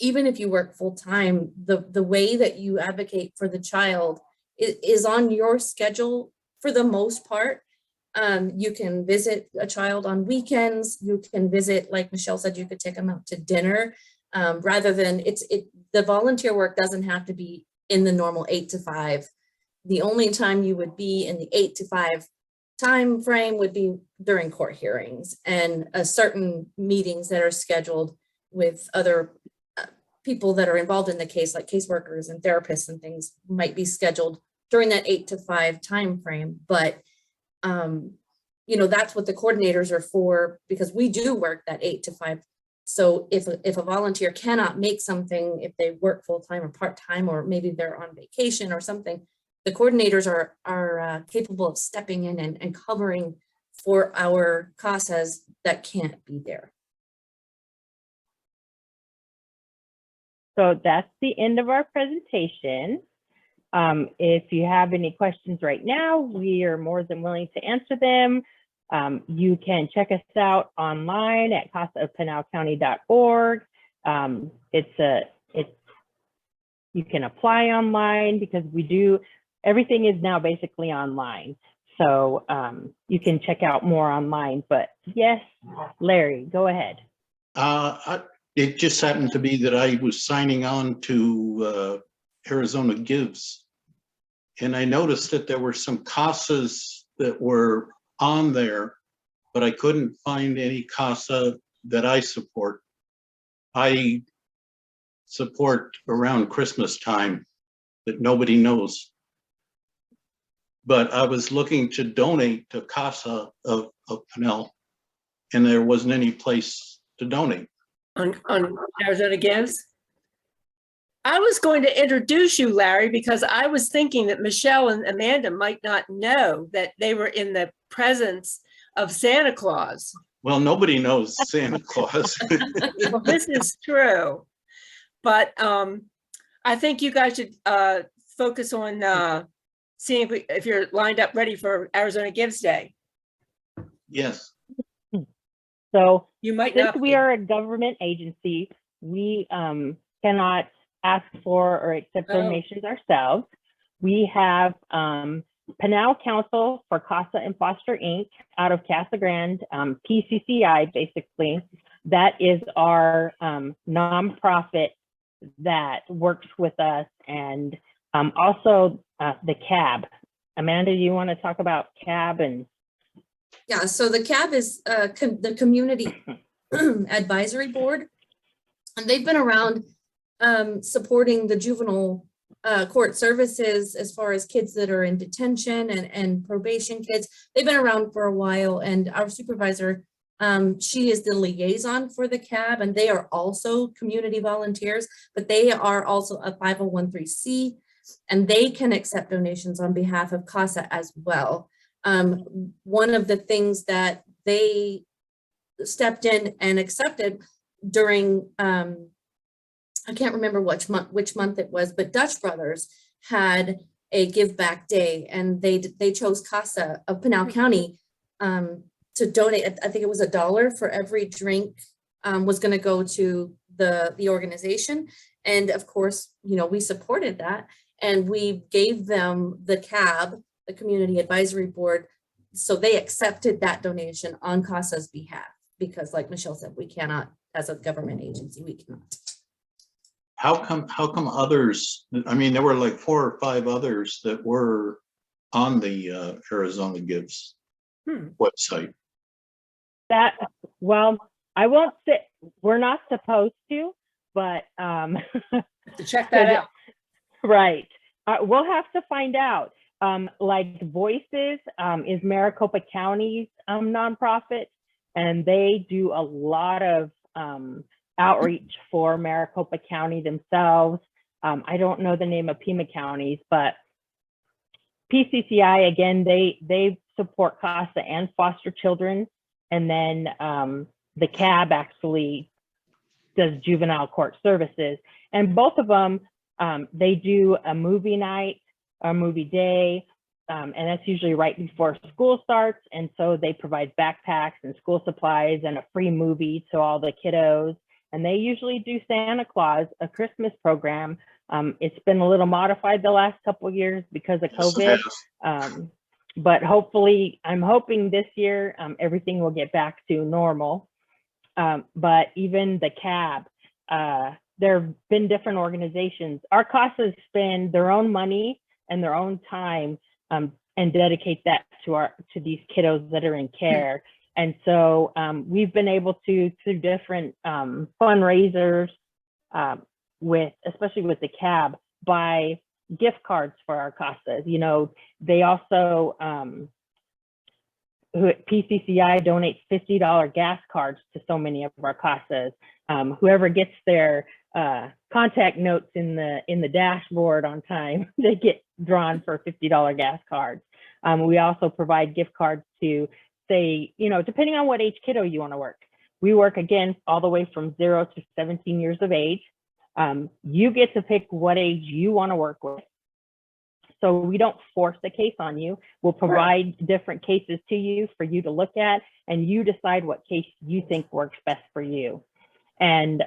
even if you work full time, the way that you advocate for the child is on your schedule for the most part. You can visit a child on weekends. You can visit, like Michelle said, you could take them out to dinner, rather than the volunteer work doesn't have to be in the normal 8 to 5. The only time you would be in the 8 to 5 time frame would be during court hearings and certain meetings that are scheduled with other people that are involved in the case, like caseworkers and therapists and things, might be scheduled during that 8 to 5 time frame. But that's what the coordinators are for, because we do work that 8 to 5. So if a volunteer cannot make something, if they work full-time or part-time, or maybe they're on vacation or something, the coordinators are capable of stepping in and covering for our CASAs that can't be there. So that's the end of our presentation. If you have any questions right now, we are more than willing to answer them. You can check us out online at casaofpinalcounty.org. You can apply online, because everything is now basically online. So you can check out more online. But yes, Larry, go ahead. It just happened to be that I was signing on to Arizona Gives, and I noticed that there were some CASAs that were on there, but I couldn't find any CASA that I support. I support around Christmas time that nobody knows. But I was looking to donate to CASA of Pinal, and there wasn't any place to donate. On Arizona Gives? I was going to introduce you, Larry, because I was thinking that Michelle and Amanda might not know that they were in the presence of Santa Claus. Well, nobody knows Santa Claus. Well, this is true. But I think you guys should focus on seeing if you're lined up ready for Arizona Gives Day. Yes. So you might since not we are a government agency, we cannot ask for or accept donations ourselves. We have Pinal Council for CASA and Foster Inc. out of Casa Grande, PCCI basically. That is our nonprofit that works with us, and also the CAB. Amanda, do you want to talk about CAB? And yeah, so the CAB is the Community Advisory Board, and they've been around supporting the juvenile court services as far as kids that are in detention and probation kids. They've been around for a while, and our supervisor, she is the liaison for the CAB, and they are also community volunteers, but they are also a 501(c)(3), and they can accept donations on behalf of CASA as well. One of the things that they stepped in and accepted during, I can't remember which month it was, but Dutch Brothers had a give back day, and they chose CASA of Pinal County to donate. I think it was $1 for every drink was going to go to the organization. And of course, you know, we supported that, and we gave them the CAB, the Community Advisory Board. So they accepted that donation on CASA's behalf, because like Michelle said, we cannot, as a government agency, we cannot. How come others, I mean, there were like 4 or 5 others that were on the Arizona Gives website. That, well, I won't say, we're not supposed to, but To check that out. right. We'll have to find out. Like Voices is Maricopa County's nonprofit, and they do a lot of outreach for Maricopa County themselves. I don't know the name of Pima counties, but PCCI, again, they support CASA and foster children. And then the CAB actually does juvenile court services. And both of them, they do a movie night, a movie day, and that's usually right before school starts. And so they provide backpacks and school supplies and a free movie to all the kiddos. And they usually do Santa Claus, a Christmas program. It's been a little modified the last couple of years because of COVID. But hopefully, I'm hoping this year everything will get back to normal. But even the CAB, there have been different organizations. Our CASAs spend their own money and their own time and dedicate that to these kiddos that are in care. And so we've been able to, through different fundraisers, especially with the CAB, buy gift cards for our CASAs. You know, they also, PCCI donates $50 gas cards to so many of our CASAs. Whoever gets their contact notes in the dashboard on time, they get drawn for $50 gas cards. We also provide gift cards to, say, you know, depending on what age kiddo you want to work. We work, again, all the way from 0 to 17 years of age. You get to pick what age you want to work with. So we don't force the case on you. We'll provide different cases to you for you to look at, and you decide what case you think works best for you. And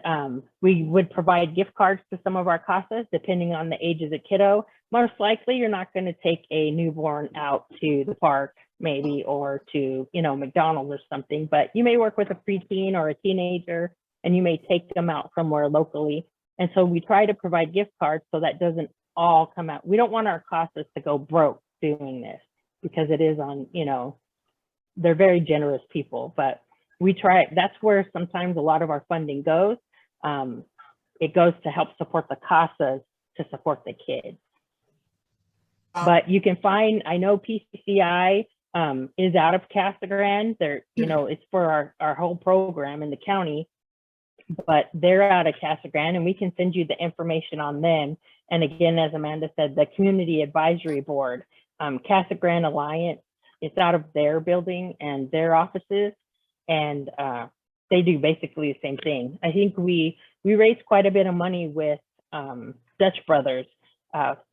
we would provide gift cards to some of our CASAs, depending on the age of the kiddo. Most likely, you're not going to take a newborn out to the park, maybe, or to, you know, McDonald's or something, but you may work with a preteen or a teenager, and you may take them out somewhere locally. And so we try to provide gift cards so that doesn't all come out. We don't want our CASAs to go broke doing this, because it is on, you know, they're very generous people, but we try, that's where sometimes a lot of our funding goes. It goes to help support the CASAs to support the kids. But you can find, I know PCCI is out of Casa Grande. They're, you know, it's for our whole program in the county, but they're out of Casa Grande, and we can send you the information on them. And again, as Amanda said, the Community Advisory Board, Casa Grande Alliance, it's out of their building and their offices, and they do basically the same thing. I think we raised quite a bit of money with Dutch Brothers.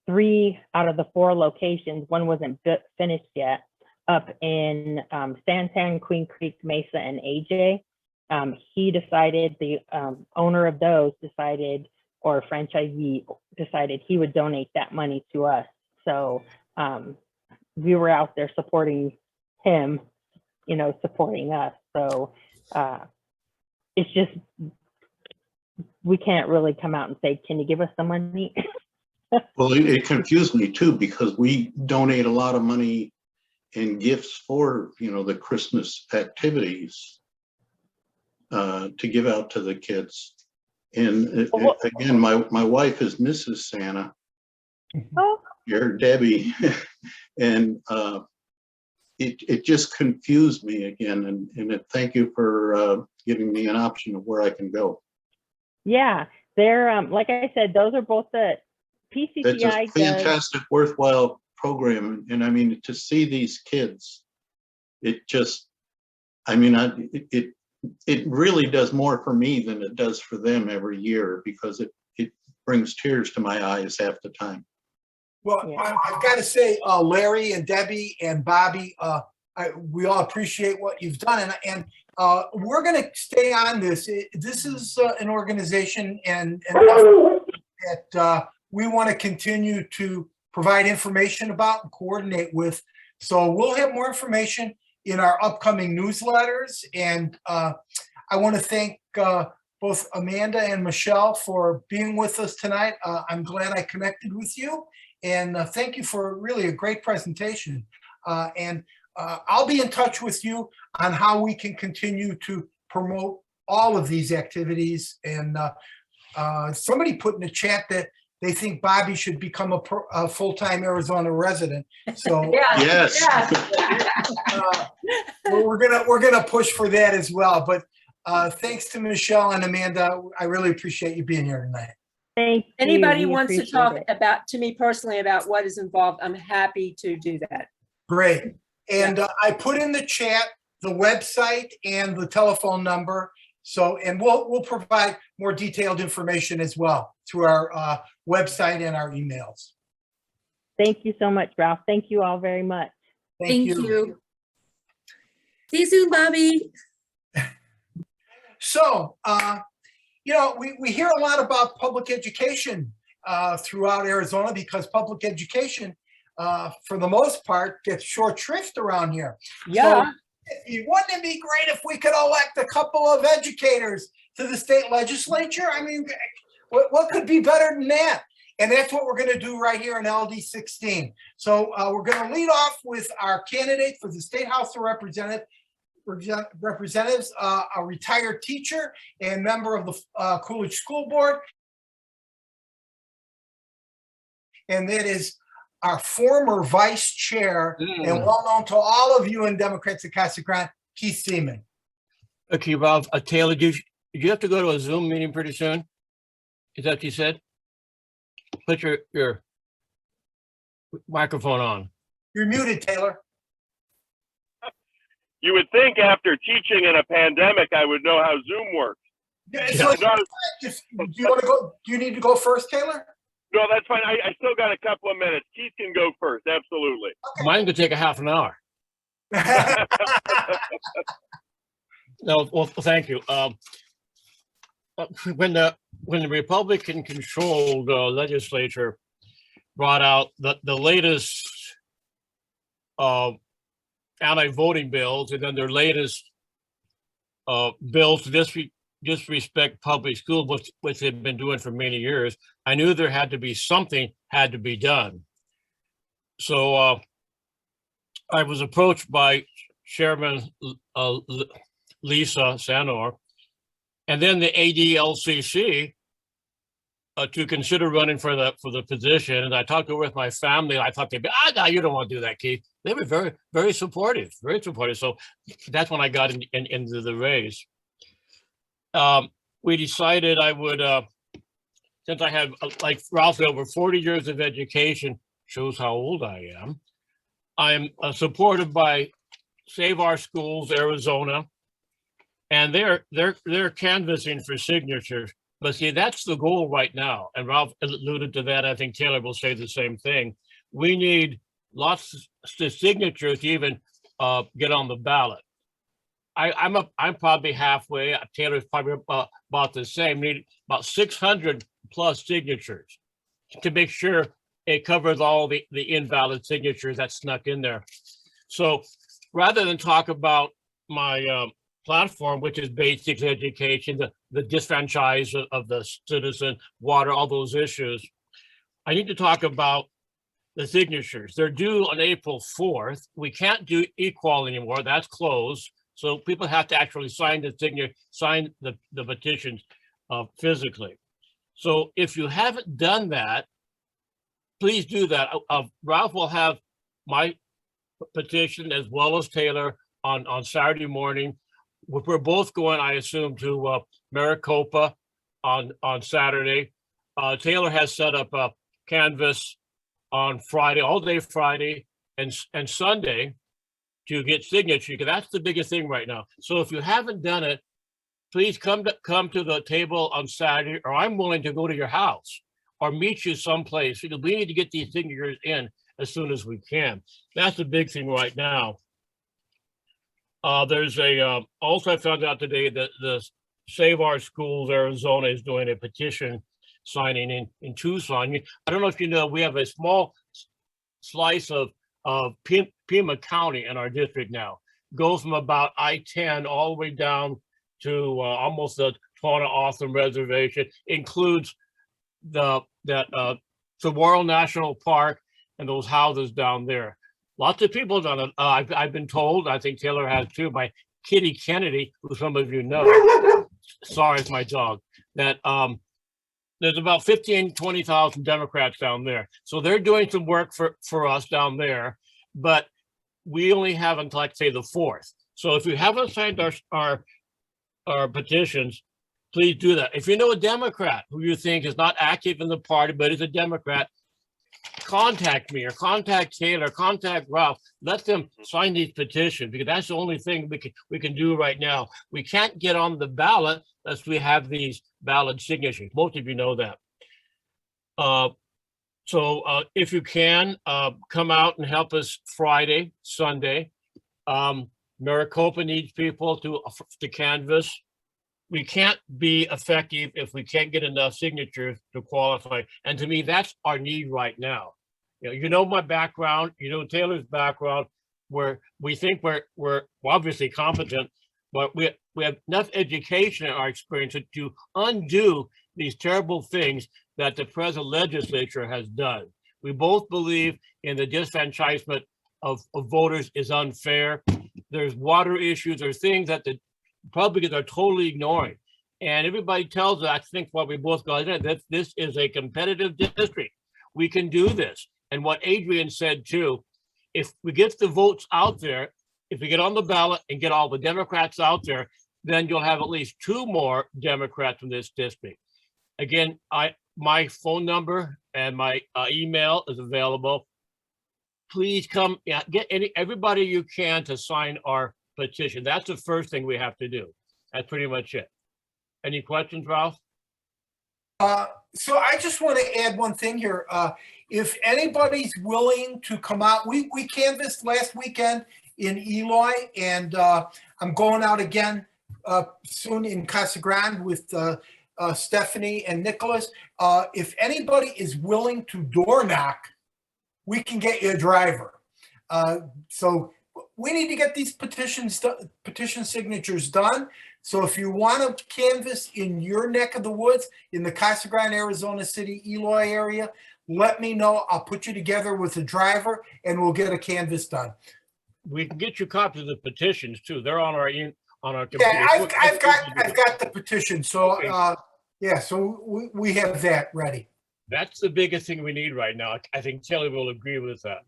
3 out of the 4 locations, one wasn't finished yet, up in Santan, Queen Creek, Mesa, and AJ. He decided, the owner of those decided, or franchisee decided, he would donate that money to us. So we were out there supporting him, you know, supporting us. So it's just, we can't really come out and say, can you give us some money? Well, it confused me too, because we donate a lot of money in gifts for, you know, the Christmas activities to give out to the kids. And again, my wife is Mrs. Santa. Oh. You're Debbie. And it just confused me again. And thank you for giving me an option of where I can go. Yeah, they're, like I said, those are both the PCCI. It's a fantastic, worthwhile program. And I mean, to see these kids, it just, I mean, it really does more for me than it does for them every year, because it brings tears to my eyes half the time. Well, Yeah. I've got to say, Larry and Debbie and Bobby, we all appreciate what you've done, and we're going to stay on this. This is an organization and that we want to continue to provide information about and coordinate with. So we'll have more information in our upcoming newsletters. And I want to thank both Amanda and Michelle for being with us tonight. I'm glad I connected with you. And thank you for really a great presentation. And I'll be in touch with you on how we can continue to promote all of these activities. And somebody put in the chat that they think Bobby should become a full-time Arizona resident. So Yes. we're gonna push for that as well. But thanks to Michelle and Amanda, I really appreciate you being here tonight. Thank you. Anybody We wants to appreciate talk it. to me personally about what is involved, I'm happy to do that. Great. And I put in the chat the website and the telephone number. So, and we'll provide more detailed information as well through our website and our emails. Thank you so much, Ralph. Thank you all very much. Thank you. See you soon, Bobby. So, you know, we hear a lot about public education throughout Arizona because public education, for the most part, gets short shrift around here. Yeah. So, wouldn't it be great if we could elect a couple of educators to the state legislature? I mean, what could be better than that? And that's what we're going to do right here in LD 16. So we're going to lead off with our candidate for the State House of Representatives, a retired teacher and member of the Coolidge School Board. And that is our former vice chair and well known to all of you in Democrats of Casa Grande, Keith Seaman. Okay, Ralph, Taylor, do you have to go to a Zoom meeting pretty soon? Is that what you said? Put your microphone on. You're muted, Taylor. You would think after teaching in a pandemic, I would know how Zoom works. So do you want to go? Do you need to go first, Taylor? No, that's fine. I still got a couple of minutes. Keith can go first. Absolutely. Okay. Mine could take a half an hour. No, well, thank you. When the Republican-controlled legislature brought out the latest anti-voting bills, and then their latest bills to disrespect public schools, which they've been doing for many years, I knew there had to be something had to be done. So I was approached by Chairman Lisa Sanor, and then the ADLCC to consider running for the position. And I talked over with my family. I thought they'd be, no, you don't want to do that, Keith. They were very, very supportive, very supportive. So that's when I got into the race. We decided I would, since I had, like Ralph, over 40 years of education, shows how old I am. I'm supported by Save Our Schools Arizona, and they're canvassing for signatures. But see, that's the goal right now. And Ralph alluded to that. I think Taylor will say the same thing. We need lots of signatures to even get on the ballot. I'm probably halfway. Taylor's probably about the same. Need about 600 plus signatures to make sure it covers all the invalid signatures that snuck in there. So rather than talk about my platform, which is basic education, the disfranchisement of the citizen, water, all those issues, I need to talk about the signatures. They're due on April 4th. We can't do equal anymore. That's closed. So people have to actually sign the petitions physically. So if you haven't done that, please do that. Ralph will have my petition as well as Taylor on Saturday morning. We're both going, I assume, to Maricopa on Saturday. Taylor has set up a canvas on Friday, all day Friday and Sunday to get signature, because that's the biggest thing right now. So if you haven't done it, please come to the table on Saturday, or I'm willing to go to your house. or meet you someplace, because we need to get these signatures in as soon as we can. That's the big thing right now. There's a, also I found out today that the Save Our Schools Arizona is doing a petition signing in Tucson. I don't know if you know, we have a small slice of Pima County in our district now. Goes from about I-10 all the way down to almost the Tawna-Otham Reservation. Includes the Saguaro National Park and those houses down there. Lots of people done it. I've been told, I think Taylor has too, by Kitty Kennedy, who some of you know. Sorry, it's my dog. That there's about 20,000 Democrats down there. So they're doing some work for us down there, but we only have until, like, say, the 4th. So if you haven't signed our petitions, please do that. If you know a Democrat who you think is not active in the party, but is a Democrat, contact me or contact Taylor, contact Ralph. Let them sign these petitions, because that's the only thing we can do right now. We can't get on the ballot unless we have these valid signatures. Most of you know that. So if you can, come out and help us Friday, Sunday. Maricopa needs people to canvass. We can't be effective if we can't get enough signatures to qualify. And to me, that's our need right now. You know my background, you know Taylor's background, where we think we're obviously competent, but we have enough education in our experience to undo these terrible things that the present legislature has done. We both believe in the disfranchisement of voters is unfair. There's water issues, there's things that the Republicans are totally ignoring. And everybody tells us, I think what we both got in, that this is a competitive district. We can do this. And what Adrian said too, if we get the votes out there, if we get on the ballot and get all the Democrats out there, then you'll have at least 2 more Democrats in this district. Again, my phone number and my email is available. Please come, get everybody you can to sign our petition. That's the first thing we have to do. That's pretty much it. Any questions, Ralph? So I just want to add one thing here. If anybody's willing to come out, we canvassed last weekend in Eloy, and I'm going out again soon in Casa Grande with Stephanie and Nicholas. If anybody is willing to door knock, we can get you a driver. So we need to get these petition signatures done. So if you want to canvass in your neck of the woods, in the Casa Grande, Arizona City, Eloy area, let me know. I'll put you together with a driver and we'll get a canvass done. We can get you copies of the petitions too. They're on our computer. Yeah, I've got the petition. So okay. Yeah, so we have that ready. That's the biggest thing we need right now. I think Taylor will agree with that.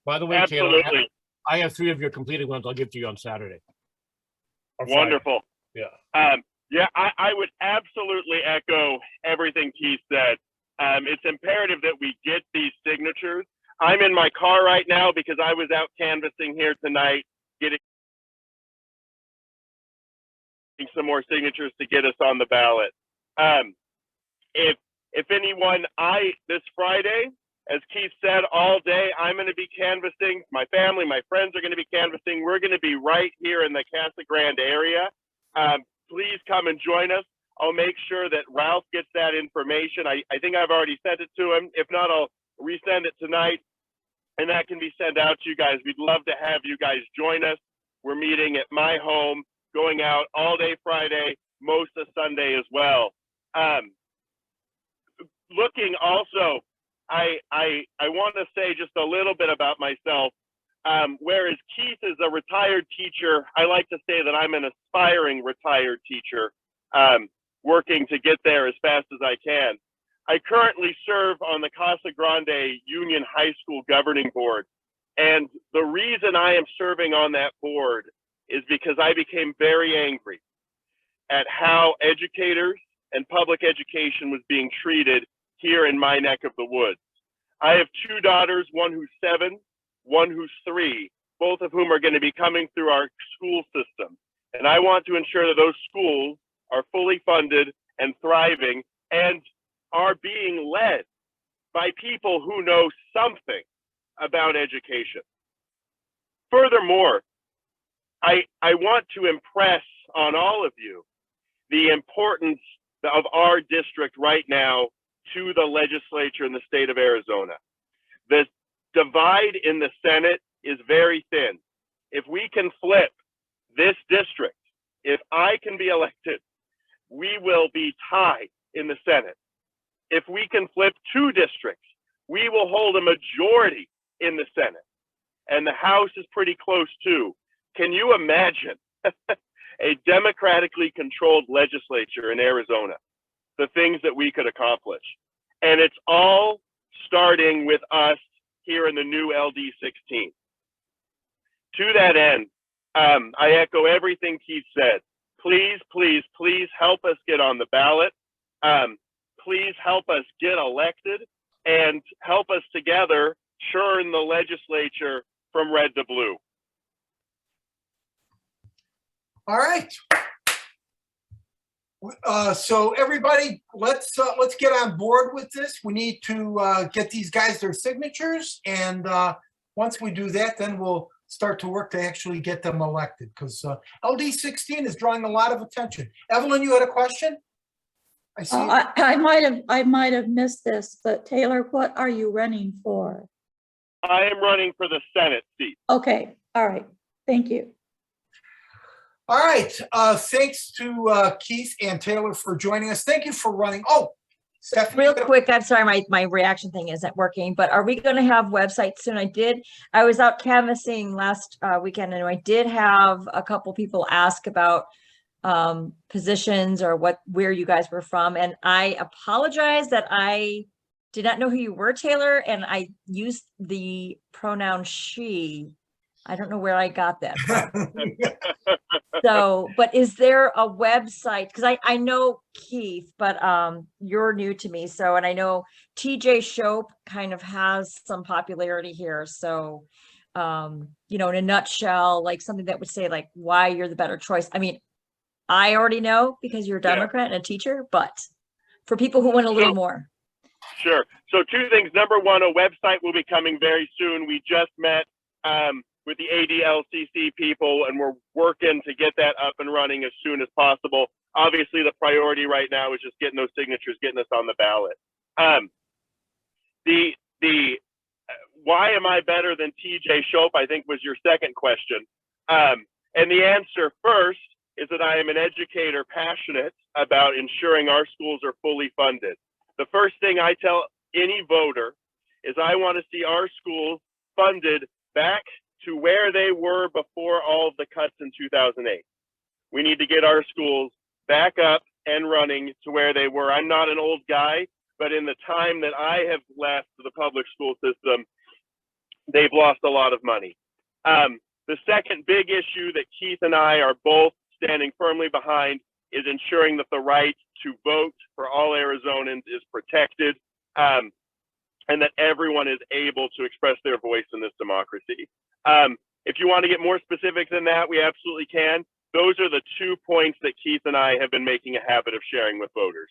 By the way, Absolutely. Taylor, I have 3 of your completed ones. I'll give to you on Saturday. Wonderful. Yeah. Yeah, I would absolutely echo everything Keith said. It's imperative that we get these signatures. I'm in my car right now because I was out canvassing here tonight, getting some more signatures to get us on the ballot. If anyone, this Friday, as Keith said, all day, I'm going to be canvassing. My family, my friends are going to be canvassing. We're going to be right here in the Casa Grande area. Please come and join us. I'll make sure that Ralph gets that information. I think I've already sent it to him. If not, I'll resend it tonight, and that can be sent out to you guys. We'd love to have you guys join us. We're meeting at my home, going out all day Friday, most of Sunday as well. Looking also, I want to say just a little bit about myself. Whereas Keith is a retired teacher, I like to say that I'm an aspiring retired teacher, working to get there as fast as I can. I currently serve on the Casa Grande Union High School Governing Board. And the reason I am serving on that board is because I became very angry at how educators and public education was being treated here in my neck of the woods. I have 2 daughters, one who's 7, one who's 3, both of whom are going to be coming through our school system. And I want to ensure that those schools are fully funded and thriving and are being led by people who know something about education. Furthermore, I want to impress on all of you the importance of our district right now to the legislature in the state of Arizona. The divide in the Senate is very thin. If we can flip this district, if I can be elected, we will be tied in the Senate. If we can flip 2 districts, we will hold a majority in the Senate. And the House is pretty close too. Can you imagine a democratically controlled legislature in Arizona? The things that we could accomplish. And it's all starting with us here in the new LD16. To that end, I echo everything Keith said. Please, please, please help us get on the ballot. Please help us get elected and help us together churn the legislature from red to blue. All right. So everybody, let's get on board with this. We need to get these guys their signatures, and once we do that, then we'll start to work to actually get them elected, because LD16 is drawing a lot of attention. Evelyn, you had a question? I see. I might have missed this, but Taylor, what are you running for? I am running for the Senate seat. Okay, all right, thank you. All right, thanks to Keith and Taylor for joining us. Thank you for running. Oh, Stephanie. Real quick, I'm sorry, my reaction thing isn't working, but are we going to have websites soon? I was out canvassing last weekend, and I did have a couple people ask about positions or where you guys were from. And I apologize that I did not know who you were, Taylor, and I used the pronoun she. I don't know where I got that from. So, but is there a website? Because I know Keith, but you're new to me. So, and I know TJ Shope kind of has some popularity here. So, you know, in a nutshell, like something that would say like why you're the better choice. I mean, I already know because you're a Democrat and a teacher, but for people who want a little more. Sure. So 2 things. Number 1, a website will be coming very soon. We just met with the ADLCC people, and we're working to get that up and running as soon as possible. Obviously, the priority right now is just getting those signatures, getting us on the ballot. Why am I better than TJ Shope, I think was your second question. And the answer first is that I am an educator passionate about ensuring our schools are fully funded. The first thing I tell any voter is I want to see our schools funded back to where they were before all of the cuts in 2008. We need to get our schools back up and running to where they were. I'm not an old guy, but in the time that I have left the public school system, they've lost a lot of money. The second big issue that Keith and I are both standing firmly behind is ensuring that the right to vote for all Arizonans is protected, and that everyone is able to express their voice in this democracy. If you want to get more specific than that, we absolutely can. Those are the 2 points that Keith and I have been making a habit of sharing with voters.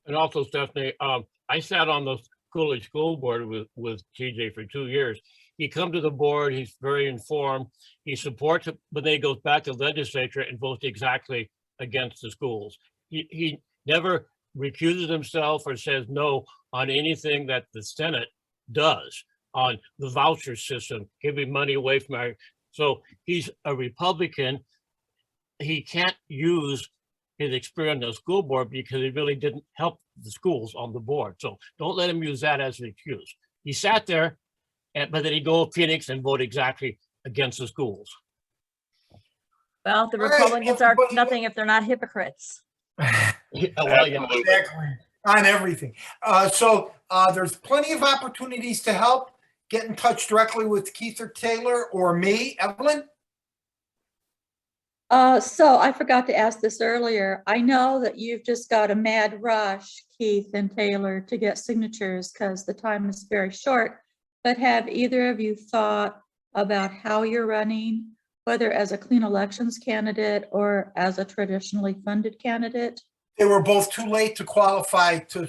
And also, Stephanie, I sat on the Coolidge School Board with TJ for 2 years. He comes to the board, he's very informed, he supports it, but then he goes back to the legislature and votes exactly against the schools. He never recuses himself or says no on anything that the Senate does on the voucher system, giving money away from our, so he's a Republican. He can't use his experience on the school board because he really didn't help the schools on the board. So don't let him use that as an excuse. He sat there, but then he'd go to Phoenix and vote exactly against the schools. Well, the Republicans are nothing if they're not hypocrites. Well, yeah. Exactly. On everything. So there's plenty of opportunities to help. Get in touch directly with Keith or Taylor or me. Evelyn? So I forgot to ask this earlier. I know that you've just got a mad rush, Keith and Taylor, to get signatures because the time is very short. But have either of you thought about how you're running, whether as a clean elections candidate or as a traditionally funded candidate? They were both too late to qualify to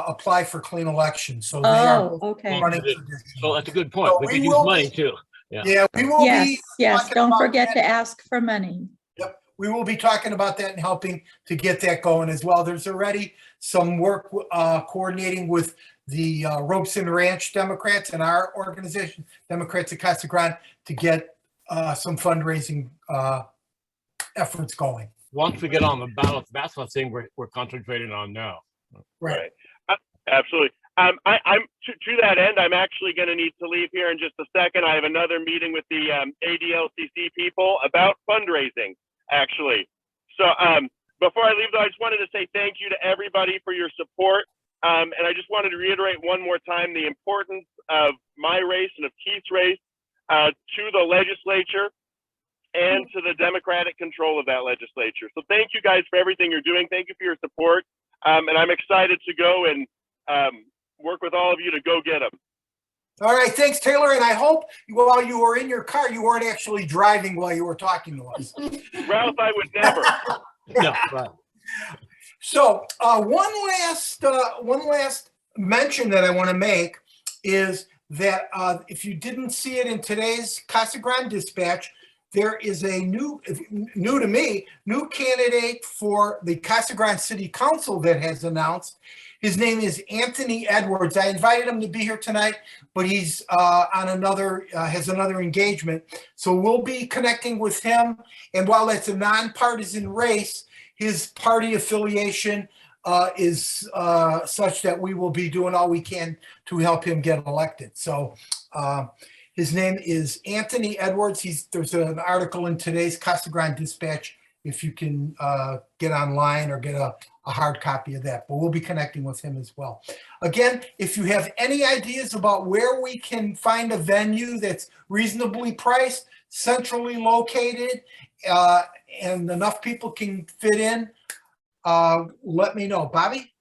apply for clean elections, so they are Oh, okay. running for So additional. that's a good point. So We we could use will money be- too. Yeah. Yeah, we will Yes, be. yes, talking don't about forget that. to ask for money. Yep, we will be talking about that and helping to get that going as well. There's already some work coordinating with the Robeson Ranch Democrats and our organization, Democrats of Casa Grande, to get some fundraising efforts going. Once we get on the ballot, that's the thing we're concentrating on now. Right. Absolutely. I'm to that end, I'm actually going to need to leave here in just a second. I have another meeting with the ADLCC people about fundraising, actually. So before I leave, though, I just wanted to say thank you to everybody for your support. And I just wanted to reiterate one more time the importance of my race and of Keith's race to the legislature and to the Democratic control of that legislature. So thank you guys for everything you're doing. Thank you for your support. And I'm excited to go and work with all of you to go get them. All right, thanks, Taylor. And I hope while you were in your car, you weren't actually driving while you were talking to us. Ralph, I would never. No, right. So one last mention that I want to make is that if you didn't see it in today's Casa Grande Dispatch, there is a new to me, new candidate for the Casa Grande City Council that has announced. His name is Anthony Edwards. I invited him to be here tonight, but he's on another, has another engagement. So we'll be connecting with him. And while it's a nonpartisan race, his party affiliation is such that we will be doing all we can to help him get elected. So his name is Anthony Edwards. There's an article in today's Casa Grande Dispatch if you can get online or get a hard copy of that. But we'll be connecting with him as well. Again, if you have any ideas about where we can find a venue that's reasonably priced, centrally located, and enough people can fit in, let me know. Bobby?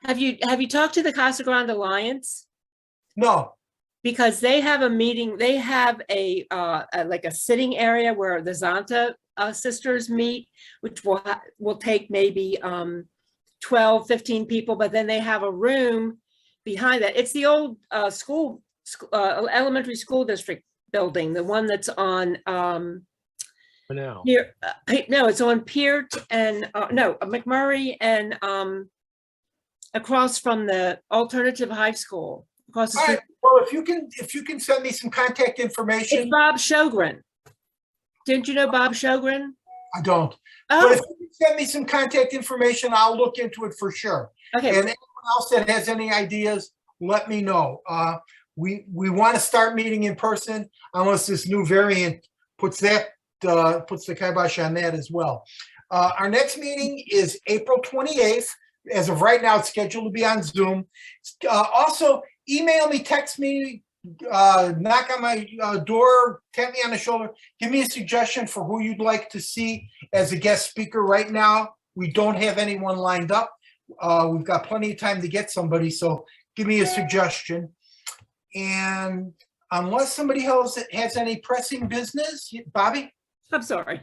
Have you talked to the Casa Grande Alliance? No. Because they have a meeting, they have a like a sitting area where the Zonta sisters meet, which will take maybe 12, 15 people, but then they have a room behind that. It's the old elementary school district building, the one that's on No. here. No, it's on Peart and McMurray and across from the alternative high school. Across the All street. right. Well, if you can send me some contact information. It's Bob Sjogren. Didn't you know Bob Sjogren? I don't. Oh. But if you can send me some contact information, I'll look into it for sure. Okay. And anyone else that has any ideas, let me know. We want to start meeting in person unless this new variant puts the kibosh on that as well. Our next meeting is April 28th. As of right now, it's scheduled to be on Zoom. Also, email me, text me, knock on my door, tap me on the shoulder. Give me a suggestion for who you'd like to see as a guest speaker. Right now, we don't have anyone lined up. We've got plenty of time to get somebody, so give me a suggestion. And unless somebody else has any pressing business, Bobby? I'm sorry.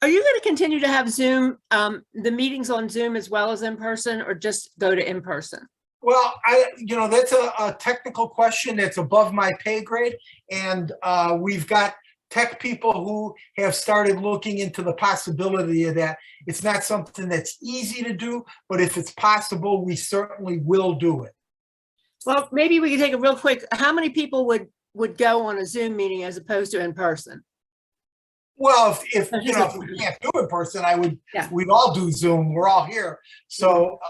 Are you going to continue to have Zoom, the meetings on Zoom as well as in person, or just go to in person? Well, that's a technical question that's above my pay grade. And we've got tech people who have started looking into the possibility of that. It's not something that's easy to do, but if it's possible, we certainly will do it. Well, maybe we could take a real quick, how many people would go on a Zoom meeting as opposed to in person? Well, if we can't do it in person, we'd all do Zoom. We're all here. So,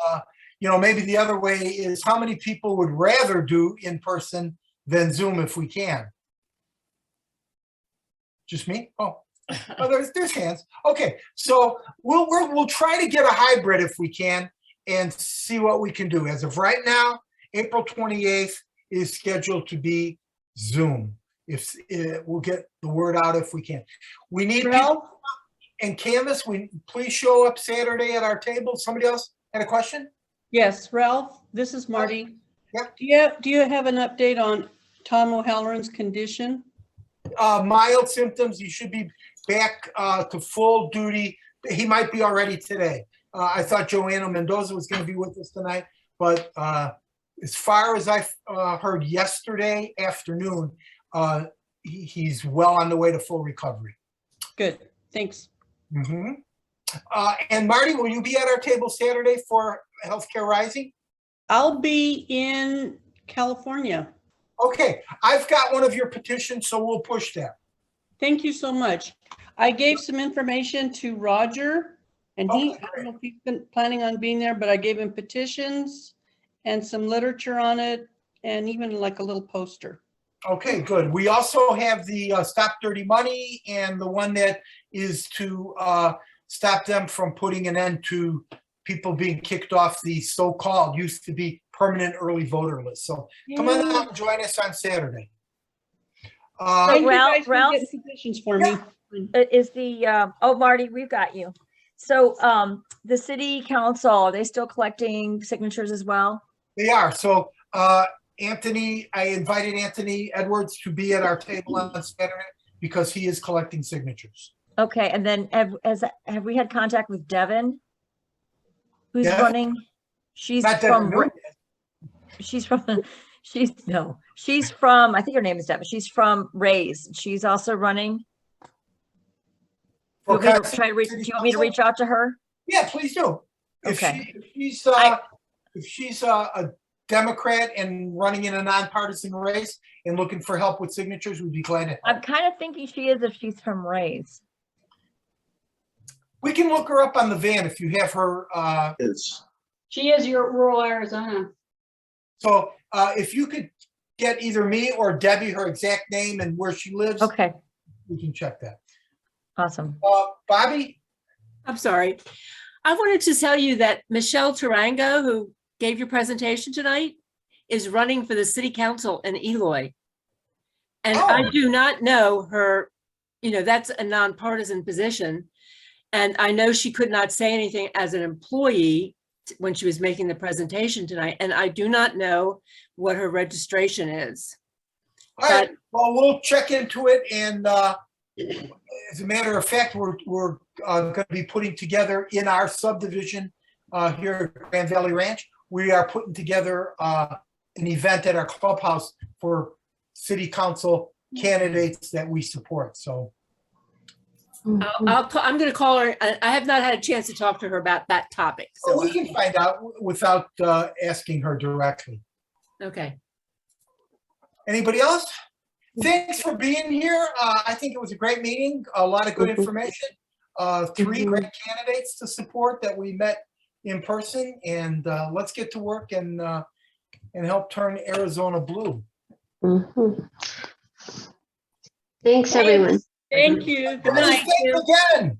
maybe the other way is how many people would rather do in person than Zoom if we can? Just me? Oh, there's hands. Okay, so we'll try to get a hybrid if we can and see what we can do. As of right now, April 28th is scheduled to be Zoom. If we'll get the word out if we can. We need people and Canvas. Please show up Saturday at our table. Somebody else had a question? Yes, Ralph, this is Marty. Yep. Do you have an update on Tom O'Halloran's condition? Mild symptoms. He should be back to full duty he might be already today. I thought Joanna Mendoza was going to be with us tonight, but as far as I heard yesterday afternoon, he's well on the way to full recovery. Good, thanks. And Marty, will you be at our table Saturday for Healthcare Rising? I'll be in California. Okay, I've got one of your petitions, so we'll push that. Thank you so much. I gave some information to Roger, and I don't know if he's been planning on being there, but I gave him petitions and some literature on it, and even like a little poster. Okay, good. We also have the Stop Dirty Money and the one that is to stop them from putting an end to people being kicked off the so-called, used to be permanent early voter list. So come on out and join us on Saturday. Ralph, petitions for me. Is the, oh, Marty, we've got you. So the city council, are they still collecting signatures as well? They are. So Anthony, I invited Anthony Edwards to be at our table on Saturday because he is collecting signatures. Okay, and then have we had contact with Devin? Who's Devin? Running? She's Not from, Devin, no. she's from, I think her name is Devin. She's from Rays. She's also running. Do you want me to reach out to her? Yeah, please do. Okay. If she's a Democrat and running in a nonpartisan race and looking for help with signatures, we'd be glad to help. I'm kind of thinking she is if she's from Rays. We can look her up on the van if you have her. She is your rural Arizona. So if you could get either me or Debbie her exact name and where she lives. Okay. We can check that. Awesome. Bobby? I'm sorry. I wanted to tell you that Michelle Tarango, who gave your presentation tonight, is running for the city council in Eloy. And I do not know her, that's a nonpartisan position. And I know she could not say anything as an employee when she was making the presentation tonight. And I do not know what her registration is. All right, well, we'll check into it. And as a matter of fact, we're going to be putting together in our subdivision here at Grand Valley Ranch, we are putting together an event at our clubhouse for city council candidates that we support. So I'm going to call her. I have not had a chance to talk to her about that topic. So we can find out without asking her directly. Okay. Anybody else? Thanks for being here. I think it was a great meeting. A lot of good information. 3 great candidates to support that we met in person, and let's get to work and help turn Arizona blue. Thanks, everyone. Thank you. Good night. Thanks again.